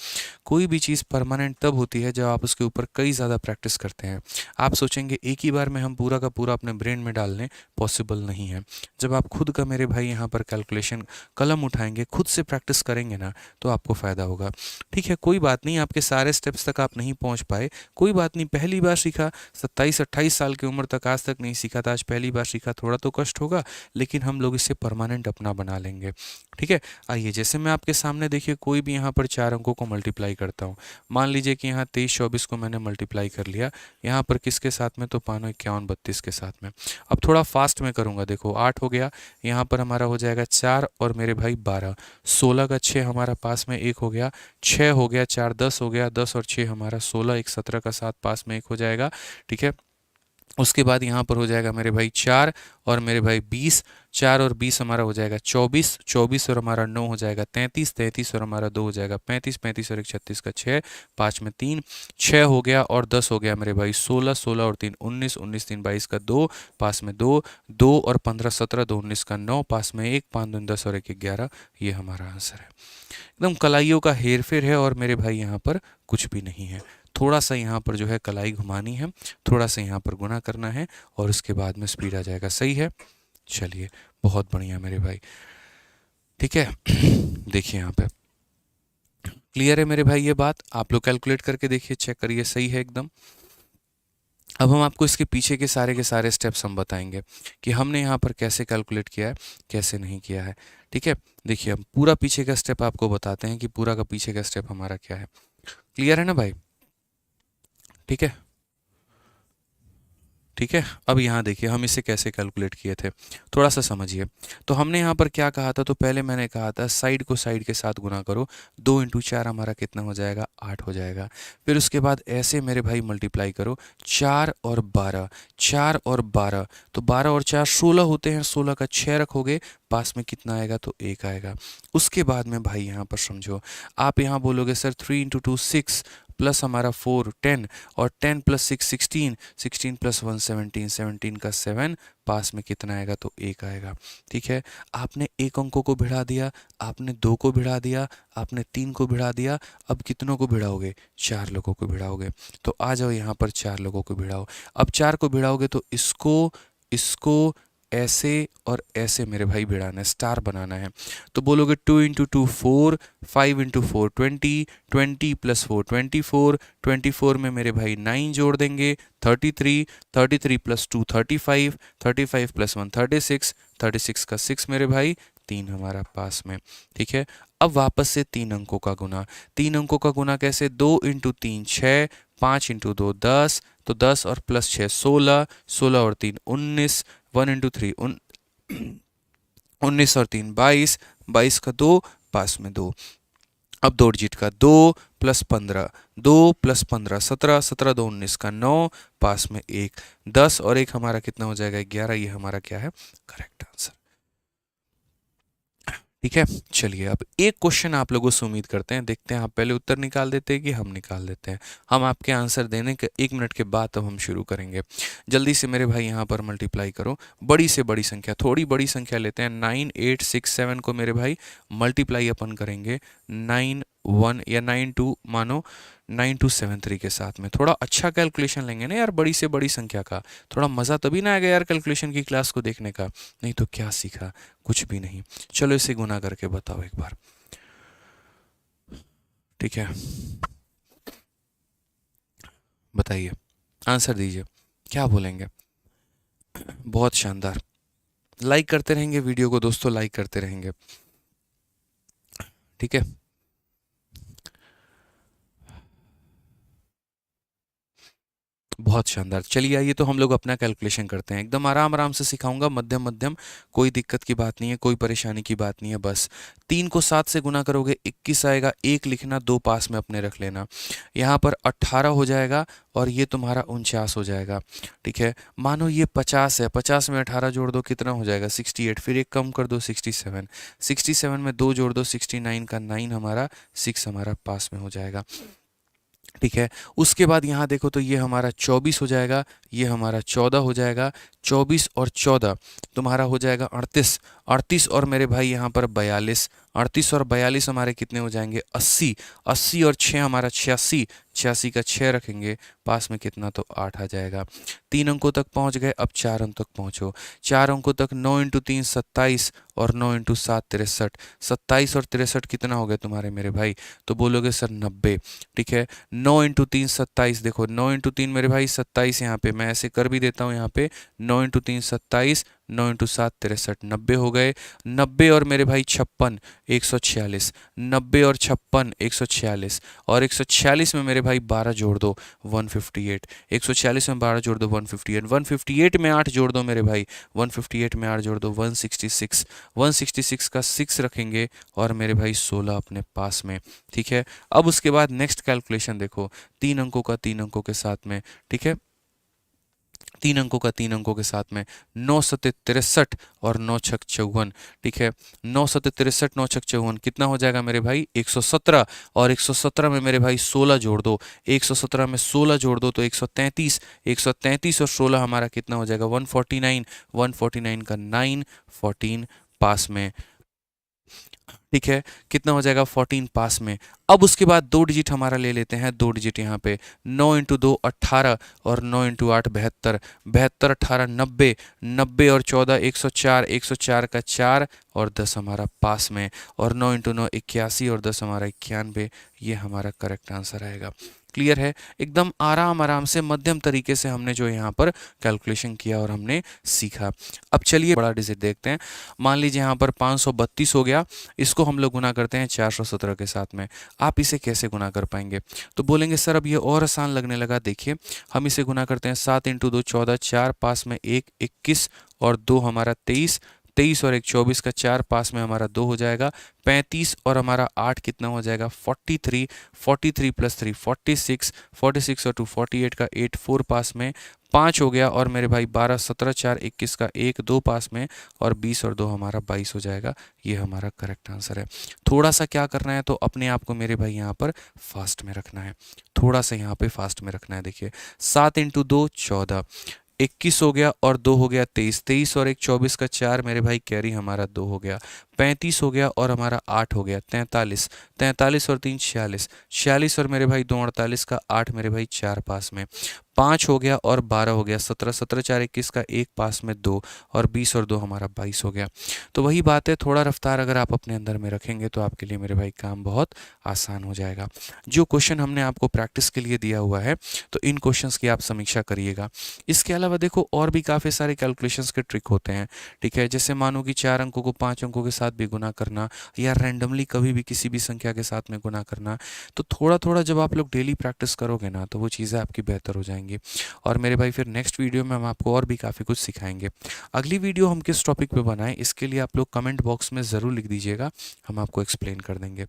कोई भी चीज़ परमानेंट तब होती है जब आप उसके ऊपर कई ज़्यादा प्रैक्टिस करते हैं। आप सोचेंगे एक ही बार में हम पूरा का पूरा अपने ब्रेन में डाल लें, पॉसिबल नहीं है। जब आप खुद का मेरे भाई यहाँ पर कैलकुलेशन कलम उठाएंगे, खुद से प्रैक्टिस करेंगे ना, तो आपको फ़ायदा होगा। ठीक है, कोई बात नहीं, आपके सारे स्टेप्स तक आप नहीं पहुँच पाए, कोई बात नहीं, पहली बार सीखा, 27-28 साल की उम्र तक आज तक नहीं सीखा था, आज पहली बार सीखा, थोड़ा तो कष्ट होगा, लेकिन हम लोग इसे परमानेंट अपना बना लेंगे। ठीक है, आइए जैसे मैं आपके सामने देखिए कोई भी यहाँ पर चार अंकों को मल्टीप्लाई करता हूँ। मान लीजिए कि यहाँ 23-24 को मैंने मल्टीप्लाई कर लिया, यहाँ पर किसके साथ में, तो 5-51-32 के साथ में। अब थोड़ा फास्ट में करूँगा, देखो 8 हो गया, यहाँ पर हमारा हो जाएगा 4 और मेरे भाई 12, 16 का 6 हमारा पास में 1 हो गया, 6 हो गया, 4 10 हो गया, 10 और 6 हमारा 16, 1 17 का 7 पास में 1 हो जाएगा। ठीक है, उसके बाद यहाँ पर हो जाएगा मेरे भाई 4 और मेरे भाई 20, 4 और 20 हमारा हो जाएगा 24, 24 और हमारा 9 हो जाएगा 33, 33 और हमारा 2 हो जाएगा 35, 35 और 1 36 का 6, 5 में 3, 6 हो गया और 10 हो गया मेरे भाई 16, 16 और 3 19, 19 3 22 का 2, पास में 2, 2 और 15 17, 2 19 का 9, पास में 1, 5 2 10 और 1 11, ये हमारा आंसर है। एकदम कलाइयों का हेरफेर है और मेरे भाई यहाँ पर कुछ भी नहीं है। थोड़ा सा यहाँ पर जो है कलाई घुमानी है, थोड़ा सा यहाँ पर गुना करना है और उसके बाद में स्पीड आ जाएगा। सही है, चलिए बहुत बढ़िया मेरे भाई। ठीक है, देखिए यहाँ पे क्लियर है मेरे भाई, ये बात आप लोग कैलकुलेट करके देखिए, चेक करिए, सही है एकदम। अब हम आपको इसके पीछे के सारे स्टेप्स हम बताएंगे कि हमने यहाँ पर कैसे कैलकुलेट किया है, कैसे नहीं किया है। ठीक है, देखिए हम पूरा पीछे का स्टेप आपको बताते हैं कि पूरा का पीछे का स्टेप हमारा क्या है। क्लियर है ना भाई? ठीक है, ठीक है, अब यहाँ देखिए हम इसे कैसे कैलकुलेट किए थे, थोड़ा सा समझिए। तो हमने यहाँ पर क्या कहा था, तो पहले मैंने कहा था साइड को साइड के साथ गुना करो, 2 इंटू 4 हमारा कितना हो जाएगा 8 हो जाएगा। फिर उसके बाद ऐसे मेरे भाई मल्टीप्लाई करो, 4 और 12, 4 और 12, तो 12 और 4 16 होते हैं, 16 का 6 रखोगे, पास में कितना आएगा तो 1 आएगा। उसके बाद में भाई यहाँ पर समझो, आप यहाँ बोलोगे सर 3 इंटू 2 6 प्लस हमारा 4 10 और 10 प्लस 6 16, 16 प्लस 1 17, 17 का 7, पास में कितना आएगा तो 1 आएगा। ठीक है, आपने एक अंकों को भिड़ा दिया, आपने 2 को भिड़ा दिया, आपने 3 को भिड़ा दिया, अब कितनों को भिड़ाओगे, 4 लोगों को भिड़ाओगे। तो आ जाओ यहाँ पर 4 लोगों को भिड़ाओ। अब 4 को भिड़ाओगे तो इसको ऐसे और ऐसे मेरे भाई भिड़ाना है, स्टार बनाना है। तो बोलोगे 2 इंटू 2 4, 5 इंटू 4 20, 20 प्लस 4 24, 24 में मेरे भाई 9 जोड़ देंगे 33, 33 प्लस 2 35, 35 प्लस 1 36, 36 का 6 मेरे भाई 3 हमारा पास में। ठीक है, अब वापस से 3 अंकों का गुना, 3 अंकों का गुना कैसे, 2 इंटू 3 6, 5 इंटू 2 10, तो 10 और प्लस 6 16, 16 और 3 19, 1 इंटू 3 19 और 3 22, 22 का 2, पास में 2। अब 2 डिजिट का 2 + 15, 2 + 15 17, 17 2 19 का 9, पास में 1 10 और 1 हमारा कितना हो जाएगा 11। ये हमारा क्या है करेक्ट आंसर। ठीक है, चलिए अब एक क्वेश्चन आप लोगों से उम्मीद करते हैं, देखते हैं आप पहले उत्तर निकाल देते हैं कि हम निकाल देते हैं। हम आपके आंसर देने के 1 मिनट के बाद तब हम शुरू करेंगे। जल्दी से मेरे भाई यहाँ पर मल्टीप्लाई करो, बड़ी से बड़ी संख्या, थोड़ी बड़ी संख्या लेते हैं। 9 8 6 7 को मेरे भाई मल्टीप्लाई अपन करेंगे 9 1 या 9 2 मानो 9273 के साथ में। थोड़ा अच्छा कैलकुलेशन लेंगे ना यार, बड़ी से बड़ी संख्या का थोड़ा मज़ा तभी ना आएगा यार कैलकुलेशन की क्लास को देखने का। नहीं तो क्या सीखा, कुछ भी नहीं। चलो इसे गुना करके बताओ एक बार। ठीक है, बताइए, आंसर दीजिए, क्या बोलेंगे। बहुत शानदार, लाइक करते रहेंगे वीडियो को दोस्तों, लाइक करते रहेंगे। ठीक है, बहुत शानदार। चलिए आइए तो हम लोग अपना कैलकुलेशन करते हैं, एकदम आराम आराम से सिखाऊंगा, मध्यम मध्यम, कोई दिक्कत की बात नहीं है, कोई परेशानी की बात नहीं है। बस 3 को 7 से गुना करोगे 21 आएगा, 1 लिखना, 2 पास में अपने रख लेना। यहाँ पर 18 हो जाएगा और ये तुम्हारा 49 हो जाएगा। ठीक है, मानो ये 50 है, 50 में 18 जोड़ दो कितना हो जाएगा 68, फिर एक कम कर दो 67, 67 में 2 जोड़ दो 69 का 9 हमारा 6 हमारा पास में हो जाएगा। ठीक है, उसके बाद यहाँ देखो तो ये हमारा 24 हो जाएगा, ये हमारा 14 हो जाएगा, 24 और 14 तुम्हारा हो जाएगा 38, 38 और मेरे भाई यहाँ पर 42, 38 और 42 हमारे कितने हो जाएंगे 80, 80 और 6 हमारा 86, 86 का 6 रखेंगे, पास में कितना तो 8 आ जाएगा। 3 अंकों तक पहुँच गए, अब 4 अंक तक पहुँचो। 4 अंकों तक 9 × 3 27 और 9 × 7 63, 27 और 63 कितना हो गया तुम्हारे मेरे भाई, तो बोलोगे सर 90। ठीक है, 9 × 3 27, देखो 9 × 3 मेरे भाई 27, यहाँ पे मैं ऐसे कर भी देता हूँ, यहाँ पे 9 × 3 27, 9 × 7 63, 90 हो गए। 90 और मेरे भाई 56 146, 90 और 56 146 और 146 में मेरे भाई 12 जोड़ दो 158, 146 में 12 जोड़ दो 158, 158 में 8 जोड़ दो मेरे भाई, 158 में 8 जोड़ दो 166, 166 का 6 रखेंगे और मेरे भाई 16 अपने पास में। ठीक है, अब उसके बाद नेक्स्ट कैलकुलेशन देखो, 3 अंकों का 3 अंकों के साथ में। ठीक है, 3 अंकों का 3 अंकों के साथ में, 9 सत्ते 63 और 9 छक 54। ठीक है, 9 सत्ते 63 9 छक 54 कितना हो जाएगा मेरे भाई 117, और 117 में मेरे भाई 16 जोड़ दो, 117 में 16 जोड़ दो तो 133, 133 और 16 हमारा कितना हो जाएगा 149, 149 का 9 14 पास में। ठीक है, कितना हो जाएगा 14 पास में। अब उसके बाद 2 डिजिट हमारा ले लेते हैं, 2 डिजिट यहाँ पे 9 × 2 18 और 9 × 8 72, 72 18 90, 90 और 14 104, 104 का 4 और 10 हमारा पास में, और 9 × 9 81 और 10 हमारा 91। ये हमारा करेक्ट आंसर आएगा। क्लियर है, एकदम आराम आराम से मध्यम तरीके से हमने जो यहाँ पर कैलकुलेशन किया और हमने सीखा। अब चलिए बड़ा डिजिट देखते हैं। मान लीजिए यहाँ पर 532 हो गया, इसको हम लोग गुना करते हैं 417 के साथ में। आप इसे कैसे गुना कर पाएंगे, तो बोलेंगे सर अब ये और आसान लगने लगा। देखिए हम इसे गुना करते हैं, 7 × 2 14, 4 पास में 1 21 और 2 हमारा 23, 23 और 1 24 का 4 पास में हमारा 2 हो जाएगा, 35 और हमारा 8 कितना हो जाएगा 43, 43 + 3 46, 46 और 2 48 का 8 4 पास में 5 हो गया, और मेरे भाई 12 17 4 21 का 1 2 पास में, और 20 और 2 हमारा 22 हो जाएगा। ये हमारा करेक्ट आंसर है। थोड़ा सा क्या करना है, तो अपने आप को मेरे भाई यहाँ पर फास्ट में रखना है, थोड़ा सा यहाँ पे फास्ट में रखना है। देखिए 7 × 2 14, 21 हो गया और 2 हो गया 23, 23 और 1 24 का 4 मेरे भाई कैरी हमारा 2 हो गया, 35 हो गया और हमारा 8 हो गया, 43, 43 और 3 46, 46 और मेरे भाई 2 48 का 8 मेरे भाई 4 पास में, 5 हो गया और 12 हो गया, 17 17 4 21 का 1 पास में 2, और 20 और 2 हमारा 22 हो गया। तो वही बात है, थोड़ा रफ्तार अगर आप अपने अंदर में रखेंगे तो आपके लिए मेरे भाई काम बहुत आसान हो जाएगा। जो क्वेश्चन हमने आपको प्रैक्टिस के लिए दिया हुआ है, तो इन क्वेश्चंस की आप समीक्षा करिएगा। इसके अलावा देखो और भी काफ़ी सारे कैलकुलेशंस के ट्रिक होते हैं। ठीक है, जैसे मानो कि 4 अंकों को 5 अंकों के साथ भी गुना करना, या रैंडमली कभी भी किसी भी संख्या के साथ में गुना करना, तो थोड़ा थोड़ा जब आप लोग डेली प्रैक्टिस करोगे ना, तो वो चीज़ें आपकी बेहतर हो जाएंगी। और मेरे भाई फिर नेक्स्ट वीडियो में हम आपको और भी काफ़ी कुछ सिखाएंगे। अगली वीडियो हम किस टॉपिक पे बनाएं, इसके लिए आप लोग कमेंट बॉक्स में ज़रूर लिख दीजिएगा, हम आपको एक्सप्लेन कर देंगे।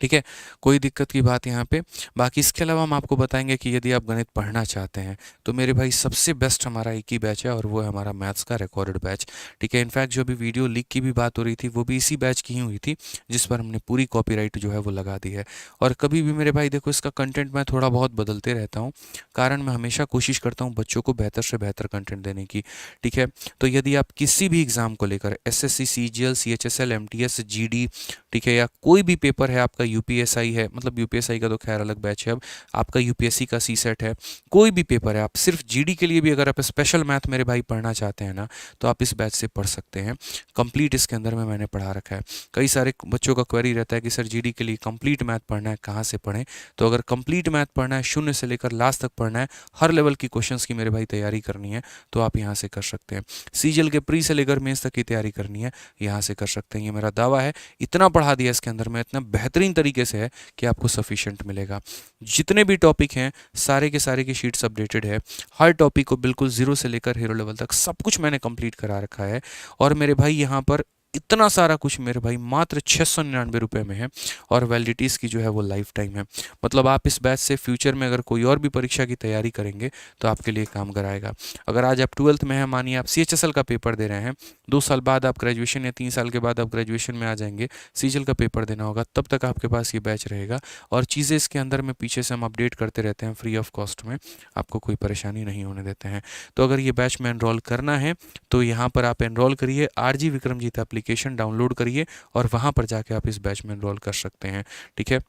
ठीक है, कोई दिक्कत की बात यहाँ पे। बाकी इसके अलावा हम आपको बताएंगे कि यदि आप गणित पढ़ना चाहते हैं तो मेरे भाई सबसे बेस्ट हमारा एक ही बैच है, और वो है हमारा मैथ्स का रिकॉर्डेड बैच। ठीक है, इनफैक्ट जो भी वीडियो लीक की भी बात हो रही थी वो भी इसी बैच की ही हुई थी, जिस पर हमने पूरी कॉपीराइट जो है वो लगा दी है। और कभी भी मेरे भाई देखो, इसका कंटेंट मैं थोड़ा बहुत बदलते रहता हूँ, कारण मैं हमेशा कोशिश करता हूँ बच्चों को बेहतर से बेहतर कंटेंट देने की। ठीक है, तो यदि आप किसी भी एग्ज़ाम को लेकर SSC, CGL, CHSL, MTS, GD, ठीक है, या कोई भी पेपर है, आपका यूपीएसआई है, मतलब यूपीएसआई का तो खैर अलग बैच है, अब आपका यूपीएससी का सी सेट है, कोई भी पेपर है, आप सिर्फ जीडी के लिए भी अगर आप स्पेशल मैथ मेरे भाई पढ़ना चाहते हैं ना, तो आप इस बैच से पढ़ सकते हैं। कंप्लीट इसके अंदर में मैंने पढ़ा रखा है। कई सारे बच्चों का क्वेरी रहता है कि सर जीडी के लिए कंप्लीट मैथ पढ़ना है, कहाँ से पढ़ें? तो अगर कंप्लीट मैथ पढ़ना है, शून्य से लेकर लास्ट तक पढ़ना है, हर लेवल की क्वेश्चंस की मेरे भाई तैयारी करनी है, तो आप यहाँ से कर सकते हैं। सीजीएल के प्री से लेकर मेंस तक की तैयारी करनी है, यहाँ से कर सकते हैं। ये मेरा दावा है, इतना पढ़ा दिया इसके अंदर में, इतना बेहतरीन तरीके से है कि आपको सफिशिएंट मिलेगा। जितने भी टॉपिक हैं सारे के सारे की शीट्स अपडेटेड है, हर टॉपिक को बिल्कुल जीरो से लेकर हीरो लेवल तक सब कुछ मैंने कंप्लीट करा रखा है। और मेरे भाई यहाँ पर इतना सारा कुछ मेरे भाई मात्र 699 रुपये में है, और वैलिडिटीज़ की जो है वो लाइफ टाइम है। मतलब आप इस बैच से फ्यूचर में अगर कोई और भी परीक्षा की तैयारी करेंगे तो आपके लिए काम कराएगा। अगर आज आप 12th में हैं, मानिए आप सीएचएसएल का पेपर दे रहे हैं, 2 साल बाद आप ग्रेजुएशन या 3 साल के बाद आप ग्रेजुएशन में आ जाएंगे, सीजीएल का पेपर देना होगा, तब तक आपके पास ये बैच रहेगा। और चीज़ें इसके अंदर में पीछे से हम अपडेट करते रहते हैं फ्री ऑफ कॉस्ट में, आपको कोई परेशानी नहीं होने देते हैं। तो अगर ये बैच में एनरोल करना है तो यहाँ पर आप एनरोल करिए, आरजी विक्रमजीत एप्लीकेशन डाउनलोड करिए और वहाँ पर जाके आप इस बैच में एनरोल कर सकते हैं। ठीक है,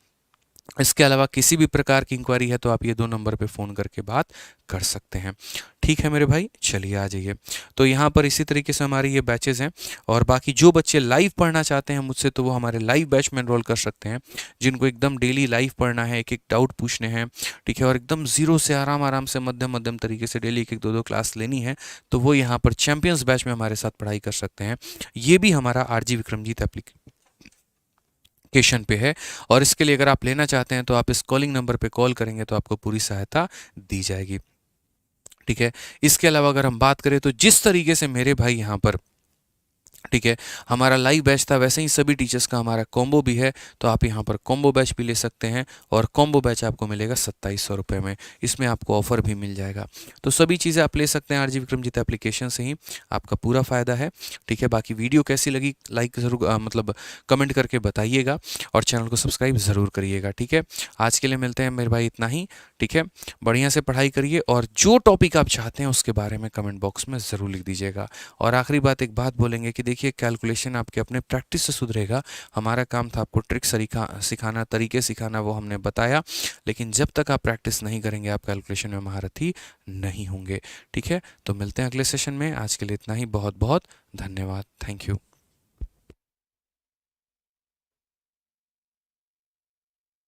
इसके अलावा किसी भी प्रकार की इंक्वायरी है तो आप ये 2 नंबर पे फ़ोन करके बात कर सकते हैं। ठीक है मेरे भाई, चलिए आ जाइए। तो यहाँ पर इसी तरीके से हमारे ये बैचेज़ हैं, और बाकी जो बच्चे लाइव पढ़ना चाहते हैं मुझसे तो वो हमारे लाइव बैच में एनरोल कर सकते हैं। जिनको एकदम डेली लाइव पढ़ना है, एक एक डाउट पूछने हैं, ठीक है, और एकदम ज़ीरो से आराम आराम से मध्यम मध्यम तरीके से डेली एक एक 2-2 क्लास लेनी है, तो वो यहाँ पर चैंपियंस बैच में हमारे साथ पढ़ाई कर सकते हैं। ये भी हमारा आरजी विक्रमजीत एप्लीकेशन पे है, और इसके लिए अगर आप लेना चाहते हैं तो आप इस कॉलिंग नंबर पे कॉल करेंगे तो आपको पूरी सहायता दी जाएगी। ठीक है, इसके अलावा अगर हम बात करें तो जिस तरीके से मेरे भाई यहाँ पर, ठीक है, हमारा लाइव बैच था, वैसे ही सभी टीचर्स का हमारा कॉम्बो भी है, तो आप यहाँ पर कॉम्बो बैच भी ले सकते हैं, और कॉम्बो बैच आपको मिलेगा 2700 रुपये में। इसमें आपको ऑफर भी मिल जाएगा। तो सभी चीज़ें आप ले सकते हैं आरजी विक्रमजीत एप्लीकेशन से ही, आपका पूरा फ़ायदा है। ठीक है, बाकी वीडियो कैसी लगी लाइक ज़रूर मतलब कमेंट करके बताइएगा, और चैनल को सब्सक्राइब ज़रूर करिएगा। ठीक है, आज के लिए मिलते हैं मेरे भाई, इतना ही। ठीक है, बढ़िया से पढ़ाई करिए, और जो टॉपिक आप चाहते हैं उसके बारे में कमेंट बॉक्स में ज़रूर लिख दीजिएगा। और आखिरी बात, एक बात बोलेंगे कि देखिए, कैलकुलेशन आपके अपने प्रैक्टिस से सुधरेगा। हमारा काम था आपको ट्रिक सिखाना, तरीके सिखाना, वो हमने बताया, लेकिन जब तक आप प्रैक्टिस नहीं करेंगे आप कैलकुलेशन में महारथी नहीं होंगे। ठीक है, तो मिलते हैं अगले सेशन में। आज के लिए इतना ही, बहुत बहुत धन्यवाद, थैंक यू।